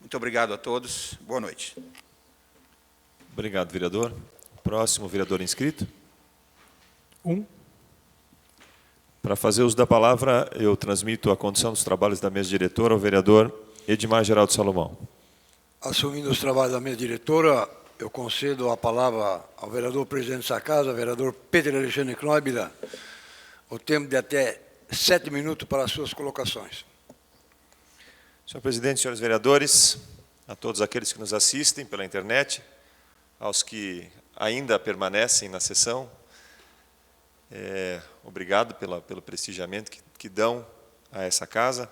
Muito obrigado a todos, boa noite. Obrigado, vereador. Próximo vereador inscrito. Para fazer uso da palavra, eu transmito a condição dos trabalhos da mesa diretora ao vereador Edmar Geraldo Salomão. Assumindo os trabalhos da mesa diretora, eu concedo a palavra ao vereador presidente dessa casa, vereador Peter Alexandre Knoibila, o tempo de até 7 minutos para as suas colocações. Senhor presidente, senhores vereadores, a todos aqueles que nos assistem pela internet, aos que ainda permanecem na sessão, obrigado pelo prestigiamento que dão a essa casa.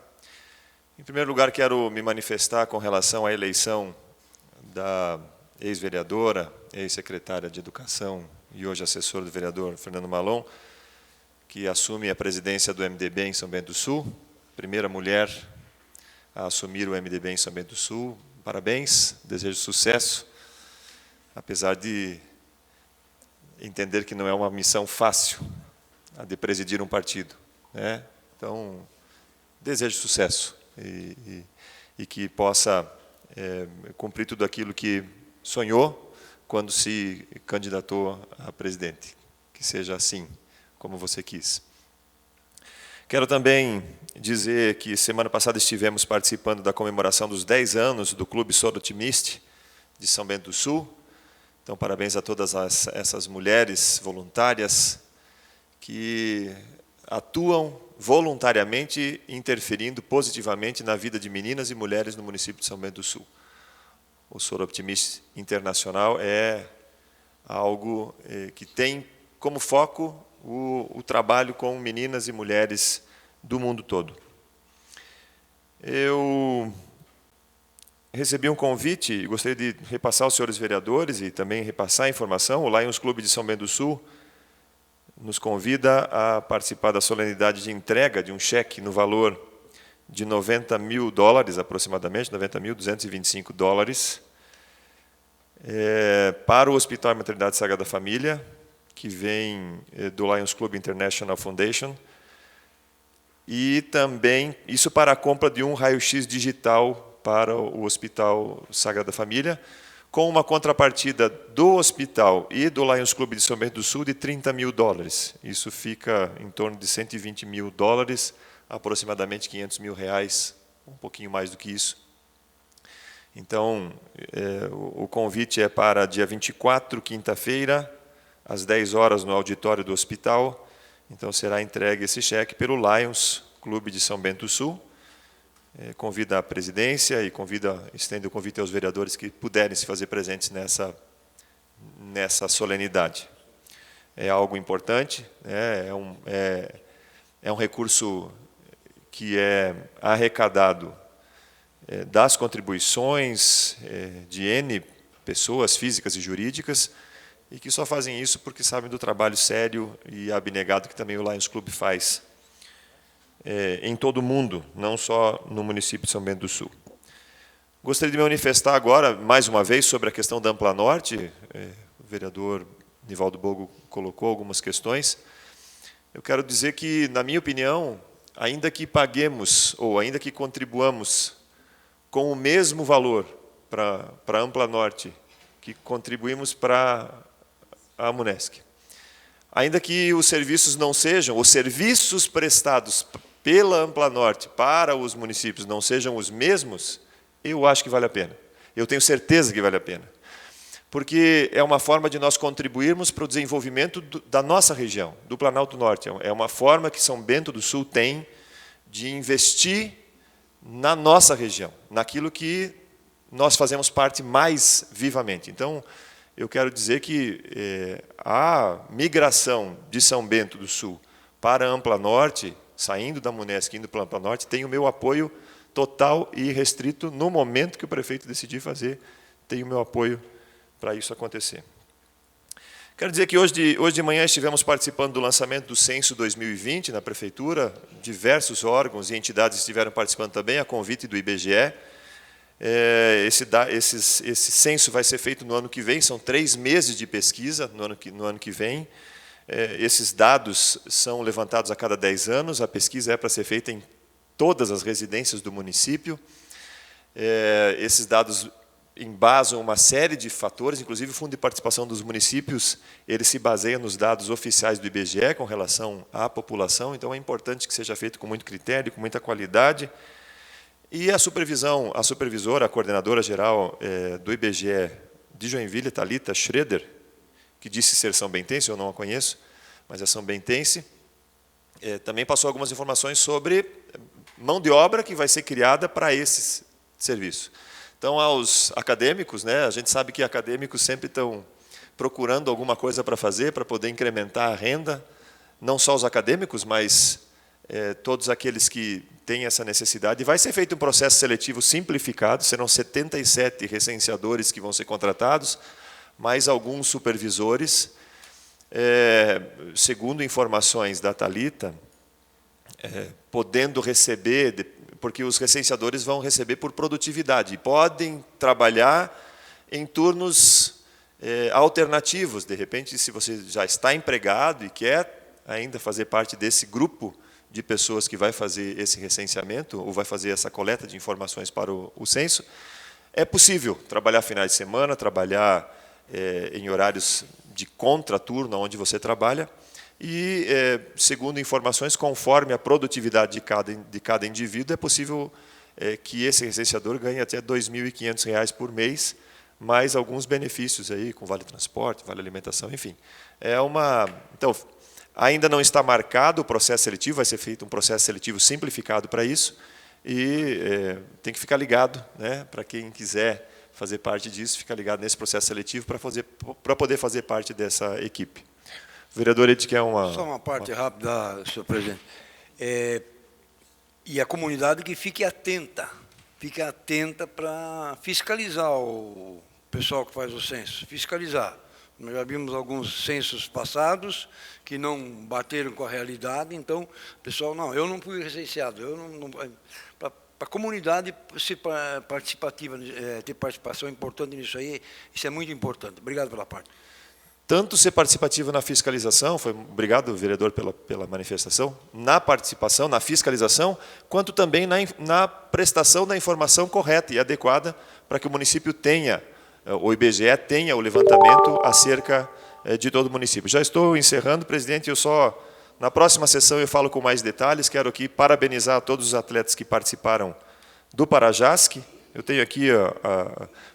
Em primeiro lugar, quero me manifestar com relação à eleição da ex-vereadora, ex-secretária de Educação e hoje assessora do vereador Fernando Malon, que assume a presidência do MDB em São Bento do Sul, primeira mulher a assumir o MDB em São Bento do Sul. Parabéns, desejo sucesso, apesar de entender que não é uma missão fácil a de presidir um partido, né? Então, desejo sucesso e que possa cumprir tudo aquilo que sonhou quando se candidatou a presidente. Que seja assim, como você quis. Quero também dizer que semana passada estivemos participando da comemoração dos 10 anos do Clube Sorotimiste de São Bento do Sul. Então, parabéns a todas essas mulheres voluntárias que atuam voluntariamente, interferindo positivamente na vida de meninas e mulheres no município de São Bento do Sul. O Sorotimiste Internacional é algo que tem como foco o trabalho com meninas e mulheres do mundo todo. Eu recebi um convite e gostaria de repassar aos senhores vereadores e também repassar a informação. O Lions Clube de São Bento do Sul nos convida a participar da solenidade de entrega de um cheque no valor de $90 mil, aproximadamente, $90.225, para o Hospital e Maternidade Sagrada Família, que vem do Lions Club International Foundation, e também isso para a compra de um raio-x digital para o Hospital Sagrada Família, com uma contrapartida do hospital e do Lions Club de São Bento do Sul de $30 mil. Isso fica em torno de $120 mil, aproximadamente R$500 mil, um pouquinho mais do que isso. Então, o convite é para dia 24, quinta-feira, às 10 horas, no auditório do hospital. Então, será entregue esse cheque pelo Lions Clube de São Bento do Sul. convido a presidência e estendo o convite aos vereadores que puderem se fazer presentes nessa solenidade. É algo importante, né? É um recurso que é arrecadado das contribuições de N pessoas físicas e jurídicas, e que só fazem isso porque sabem do trabalho sério e abnegado que também o Lions Club faz em todo o mundo, não só no município de São Bento do Sul. Gostaria de me manifestar agora, mais uma vez, sobre a questão da Ampla Norte. O vereador Nivaldo Bogo colocou algumas questões. Eu quero dizer que, na minha opinião, ainda que paguemos ou ainda que contribuamos com o mesmo valor para a Ampla Norte que contribuímos para a Amunesc, ainda que os serviços não sejam, os serviços prestados pela Ampla Norte para os municípios não sejam os mesmos, eu acho que vale a pena. Eu tenho certeza que vale a pena. Porque é uma forma de nós contribuirmos para o desenvolvimento da nossa região, do Planalto Norte. É uma forma que São Bento do Sul tem de investir na nossa região, naquilo que nós fazemos parte mais vivamente. Então, eu quero dizer que a migração de São Bento do Sul para a Ampla Norte, saindo da Amunesc e indo para a Ampla Norte, tem o meu apoio total e restrito no momento que o prefeito decidir fazer, tem o meu apoio para isso acontecer. Quero dizer que hoje de manhã estivemos participando do lançamento do Censo 2020 na Prefeitura, diversos órgãos e entidades estiveram participando também, a convite do IBGE. Esse censo vai ser feito no ano que vem, são 3 meses de pesquisa no ano que vem. Esses dados são levantados a cada 10 anos, a pesquisa é para ser feita em todas as residências do município. Esses dados embasam uma série de fatores, inclusive o Fundo de Participação dos Municípios, ele se baseia nos dados oficiais do IBGE com relação à população, então é importante que seja feito com muito critério, com muita qualidade. E a supervisora, a coordenadora geral do IBGE de Joinville, Thalita Schroeder, que disse ser são bentense, eu não a conheço, mas é são bentense, também passou algumas informações sobre mão de obra que vai ser criada para esse serviço. Então, aos acadêmicos, né, a gente sabe que acadêmicos sempre estão procurando alguma coisa para fazer, para poder incrementar a renda, não só os acadêmicos, mas todos aqueles que têm essa necessidade. E vai ser feito um processo seletivo simplificado, serão 77 recenseadores que vão ser contratados, mais alguns supervisores. Segundo informações da Thalita, podendo receber, porque os recenseadores vão receber por produtividade, e podem trabalhar em turnos alternativos. De repente, se você já está empregado e quer ainda fazer parte desse grupo de pessoas que vai fazer esse recenseamento, ou vai fazer essa coleta de informações para o censo, é possível trabalhar finais de semana, trabalhar em horários de contraturno, onde você trabalha, e, segundo informações, conforme a produtividade de cada indivíduo, é possível que esse recenseador ganhe até R$ 2.500 por mês, mais alguns benefícios aí, com vale transporte, vale alimentação, enfim. Então, ainda não está marcado o processo seletivo, vai ser feito um processo seletivo simplificado para isso, e tem que ficar ligado, né, para quem quiser fazer parte disso, ficar ligado nesse processo seletivo para poder fazer parte dessa equipe. O vereador Ed quer Só uma parte rápida, senhor presidente. E a comunidade que fique atenta para fiscalizar o pessoal que faz o censo, fiscalizar. Nós já vimos alguns censos passados que não bateram com a realidade, então, pessoal, não, eu não fui recenseado, para a comunidade ser participativa, ter participação importante nisso aí, isso é muito importante. Obrigado pela parte. Tanto ser participativo na fiscalização, obrigado, vereador, pela manifestação, na participação, na fiscalização, quanto também na prestação da informação correta e adequada para que o município tenha, o IBGE tenha o levantamento acerca de todo o município. Já estou encerrando, presidente, na próxima sessão eu falo com mais detalhes, quero aqui parabenizar todos os atletas que participaram do Parajasc. Eu tenho aqui,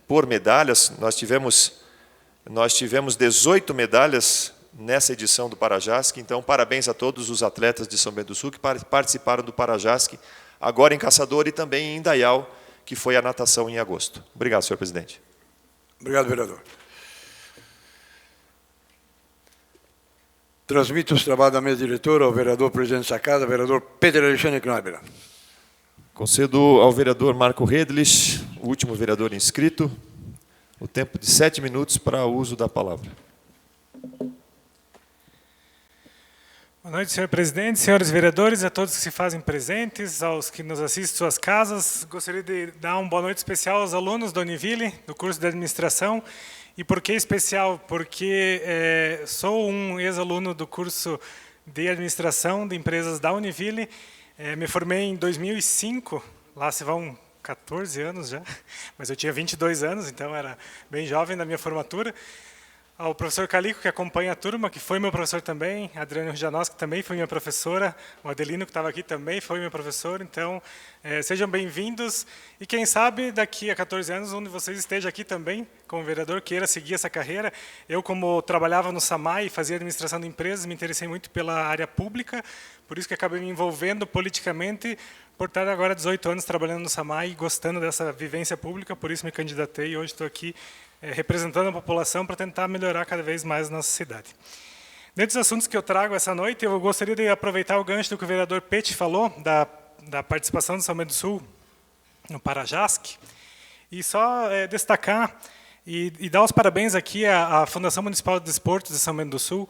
por medalhas, nós tivemos 18 medalhas nessa edição do Parajasc, então parabéns a todos os atletas de São Bento do Sul que participaram do Parajasc, agora em Caçador e também em Indaial, que foi a natação em agosto. Obrigado, senhor presidente. Obrigado, vereador. Transmito os trabalhos da mesa diretora ao vereador presidente da casa, vereador Peter Alexandre Knoibler. Concedo ao vereador Marco Redlich, o último vereador inscrito, o tempo de 7 minutos para o uso da palavra. Boa noite, senhor presidente, senhores vereadores, a todos que se fazem presentes, aos que nos assistem em suas casas. Gostaria de dar uma boa noite especial aos alunos da Univille, do curso de administração. E por que especial? Porque sou um ex-aluno do curso de administração de empresas da Univille. Me formei em 2005, lá se vão 14 anos já, mas eu tinha 22 anos, então era bem jovem na minha formatura. Ao professor Calico, que acompanha a turma, que foi meu professor também, a Adriana Rujanos, que também foi minha professora, o Adelino, que estava aqui também, foi meu professor. Então, sejam bem-vindos. E quem sabe, daqui a 14 anos, um de vocês esteja aqui também, como vereador, queira seguir essa carreira. Eu, como trabalhava no SAMAI e fazia administração de empresas, me interessei muito pela área pública, por isso que acabei me envolvendo politicamente, por estar agora 18 anos trabalhando no SAMAI e gostando dessa vivência pública, por isso me candidatei e hoje estou aqui representando a população para tentar melhorar cada vez mais a nossa cidade. Dentre os assuntos que eu trago essa noite, eu gostaria de aproveitar o gancho do que o vereador Pete falou, da participação do São Bento do Sul no Parajasc, e só destacar e dar os parabéns aqui à Fundação Municipal de Desportos de São Bento do Sul,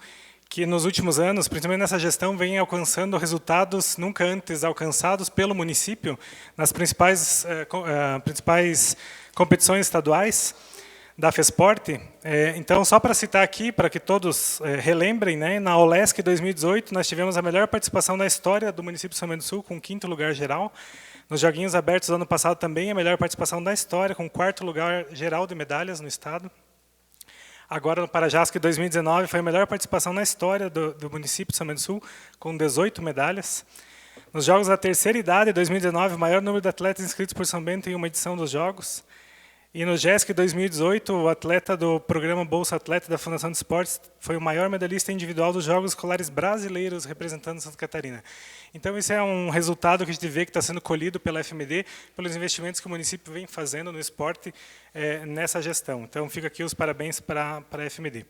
que nos últimos anos, principalmente nessa gestão, vem alcançando resultados nunca antes alcançados pelo município nas principais competições estaduais da FESPORT. Então, só para citar aqui, para que todos relembrem, né, na OLESC 2018, nós tivemos a melhor participação da história do município de São Bento do Sul, com 5º lugar geral. Nos Joguinhos Abertos do ano passado também, a melhor participação da história, com 4º lugar geral de medalhas no estado. Agora, no Parajasc 2019, foi a melhor participação na história do município de São Bento do Sul, com 18 medalhas. Nos Jogos da Terceira Idade, 2019, o maior número de atletas inscritos por São Bento em uma edição dos Jogos. E no GESC 2018, o atleta do programa Bolsa Atleta da Fundação de Esportes foi o maior medalhista individual dos Jogos Escolares Brasileiros, representando Santa Catarina. Então, isso é um resultado que a gente vê que está sendo colhido pela FMD, pelos investimentos que o município vem fazendo no esporte nessa gestão. Então, fica aqui os parabéns para a FMD.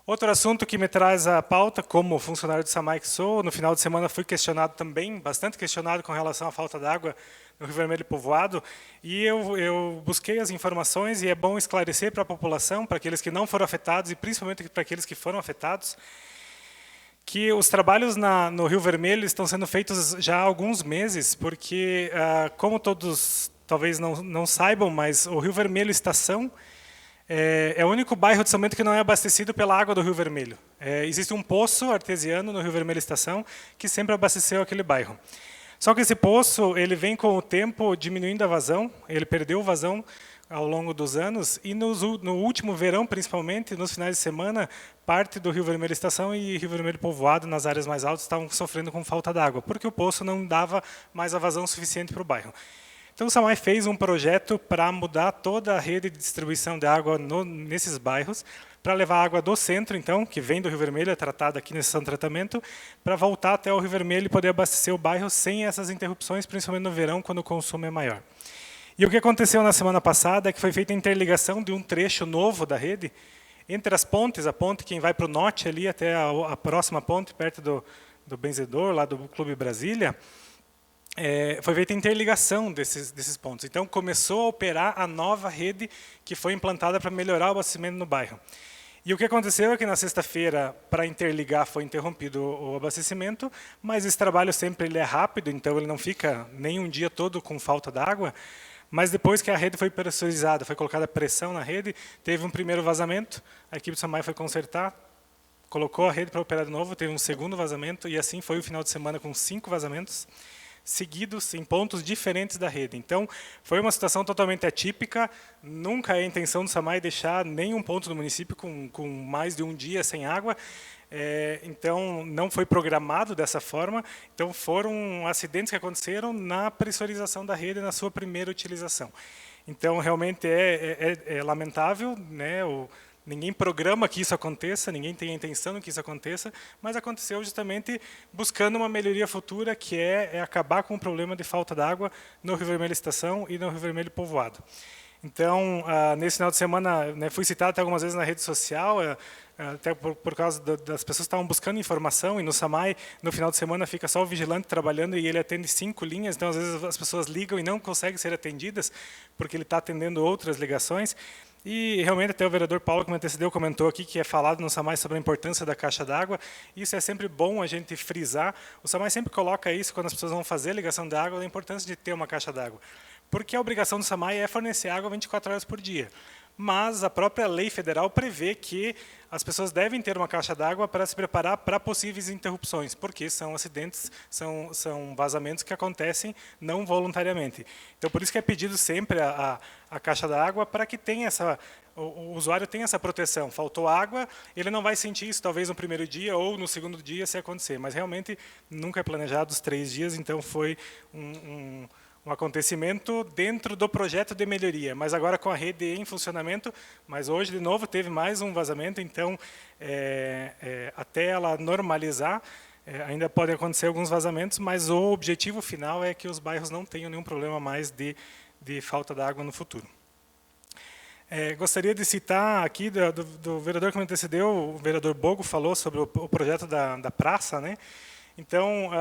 Outro assunto que me traz à pauta, como funcionário do SAMAI que sou, no final de semana fui questionado também, bastante questionado com relação à falta d'água no Rio Vermelho Povoado, e eu busquei as informações, e é bom esclarecer para a população, para aqueles que não foram afetados, e principalmente para aqueles que foram afetados, que os trabalhos no Rio Vermelho estão sendo feitos já há alguns meses, porque, como todos talvez não saibam, mas o Rio Vermelho Estação é o único bairro de São Bento que não é abastecido pela água do Rio Vermelho. Existe um poço artesiano no Rio Vermelho Estação que sempre abasteceu aquele bairro. Só que esse poço ele vem com o tempo diminuindo a vazão, ele perdeu vazão ao longo dos anos, e no último verão, principalmente, nos finais de semana, parte do Rio Vermelho Estação e Rio Vermelho Povoado, nas áreas mais altas, estavam sofrendo com falta d'água, porque o poço não dava mais a vazão suficiente para o bairro. Então, o SAMAI fez um projeto para mudar toda a rede de distribuição de água nesses bairros, para levar a água do centro, então, que vem do Rio Vermelho, é tratada aqui nesse centro de tratamento, para voltar até o Rio Vermelho e poder abastecer o bairro sem essas interrupções, principalmente no verão, quando o consumo é maior. E o que aconteceu na semana passada é que foi feita a interligação de um trecho novo da rede, entre as pontes, a ponte que vai para o norte, ali até a próxima ponte, perto do Benzedor, lá do Clube Brasília, foi feita a interligação desses pontos. Então, começou a operar a nova rede que foi implantada para melhorar o abastecimento no bairro. E o que aconteceu é que na sexta-feira, para interligar, foi interrompido o abastecimento, mas esse trabalho sempre ele é rápido, então ele não fica nem um dia todo com falta d'água, mas depois que a rede foi pressurizada, foi colocada pressão na rede, teve um primeiro vazamento, a equipe do SAMAI foi consertar, colocou a rede para operar de novo, teve um segundo vazamento, e assim foi o final de semana com 5 vazamentos, seguidos em pontos diferentes da rede. Então, foi uma situação totalmente atípica, nunca é a intenção do SAMAI deixar nenhum ponto do município com mais de um dia sem água, então não foi programado dessa forma, então foram acidentes que aconteceram na pressurização da rede na sua primeira utilização. Então, realmente é lamentável, né, Ninguém programa que isso aconteça, ninguém tem a intenção que isso aconteça, mas aconteceu justamente buscando uma melhoria futura, que é acabar com o problema de falta d'água no Rio Vermelho Estação e no Rio Vermelho Povoado. Então, nesse final de semana, né, fui citado até algumas vezes na rede social, até por causa das pessoas que estavam buscando informação, e no SAMAI, no final de semana, fica só o vigilante trabalhando e ele atende 5 linhas, então às vezes as pessoas ligam e não conseguem ser atendidas, porque ele está atendendo outras ligações. E realmente até o vereador Paulo, que me antecedeu, comentou aqui que é falado no SAMAI sobre a importância da caixa d'água. Isso é sempre bom a gente frisar. O SAMAI sempre coloca isso quando as pessoas vão fazer a ligação de água, a importância de ter uma caixa d'água. Porque a obrigação do SAMAI é fornecer água 24 horas por dia. Mas a própria lei federal prevê que as pessoas devem ter uma caixa d'água para se preparar para possíveis interrupções, porque são acidentes, são vazamentos que acontecem não voluntariamente. Então, por isso que é pedido sempre a caixa d'água para que tenha o usuário tenha essa proteção. Faltou água, ele não vai sentir isso talvez no primeiro dia ou no segundo dia se acontecer, mas realmente nunca é planejado os 3 dias, então foi um acontecimento dentro do projeto de melhoria, mas agora com a rede em funcionamento, mas hoje, de novo, teve mais um vazamento, então, até ela normalizar, ainda podem acontecer alguns vazamentos, mas o objetivo final é que os bairros não tenham nenhum problema mais de falta de água no futuro. Gostaria de citar aqui do vereador que me antecedeu, o vereador Bogo falou sobre o projeto da praça, né? Então,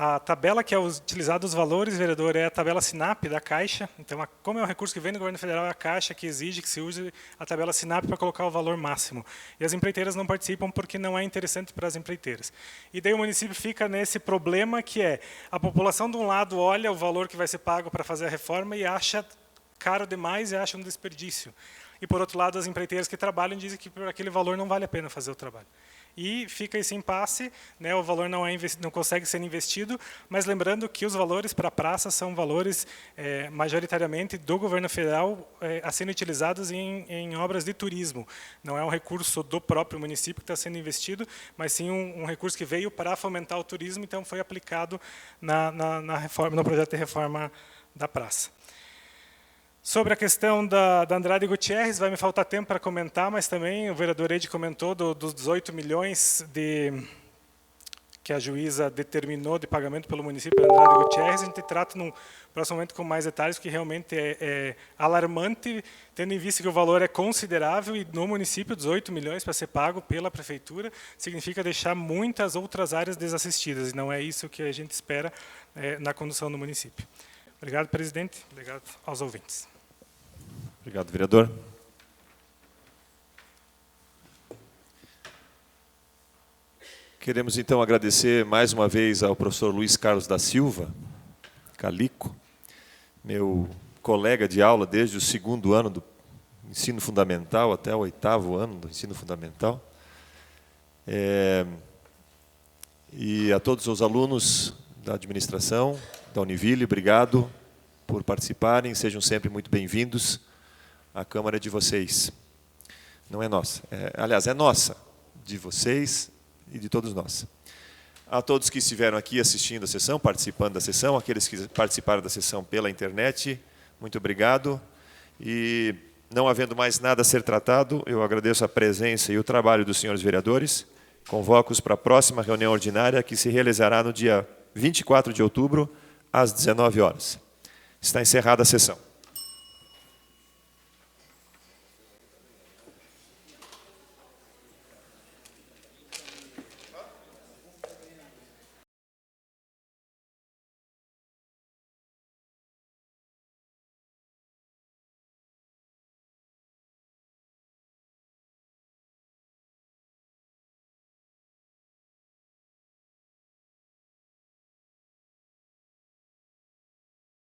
a tabela que é utilizada os valores, vereador, é a tabela SINAP da Caixa. Então, como é um recurso que vem do governo federal, é a Caixa que exige que se use a tabela SINAP para colocar o valor máximo. E as empreiteiras não participam porque não é interessante para as empreiteiras. E daí o município fica nesse problema que é a população de um lado olha o valor que vai ser pago para fazer a reforma e acha caro demais e acha um desperdício. E, por outro lado, as empreiteiras que trabalham dizem que por aquele valor não vale a pena fazer o trabalho. E fica esse impasse, né, o valor não consegue ser investido, mas lembrando que os valores para a praça são valores majoritariamente do governo federal a serem utilizados em obras de turismo. Não é um recurso do próprio município que está sendo investido, mas sim um recurso que veio para fomentar o turismo, então foi aplicado no projeto de reforma da praça. Sobre a questão da Andrade Gutierrez, vai me faltar tempo para comentar, mas também o vereador Edi comentou dos 18 milhões que a juíza determinou de pagamento pelo município de Andrade Gutierrez. A gente trata no próximo momento com mais detalhes, que realmente é alarmante, tendo em vista que o valor é considerável e no município 18 milhões para ser pago pela prefeitura significa deixar muitas outras áreas desassistidas, e não é isso que a gente espera na condução do município. Obrigado, presidente. Obrigado aos ouvintes. Obrigado, vereador. Queremos, então, agradecer mais uma vez ao professor Luiz Carlos da Silva, Calico, meu colega de aula desde o 2º ano do ensino fundamental até o 8º ano do ensino fundamental. E a todos os alunos da administração, da Univille, obrigado por participarem, sejam sempre muito bem-vindos. A Câmara é de vocês, não é nossa. Aliás, é nossa, de vocês e de todos nós. A todos que estiveram aqui assistindo a sessão, participando da sessão, aqueles que participaram da sessão pela internet, muito obrigado. E, não havendo mais nada a ser tratado, eu agradeço a presença e o trabalho dos senhores vereadores. Convoco-os para a próxima reunião ordinária, que se realizará no dia 24 de outubro, às 19 horas. Está encerrada a sessão.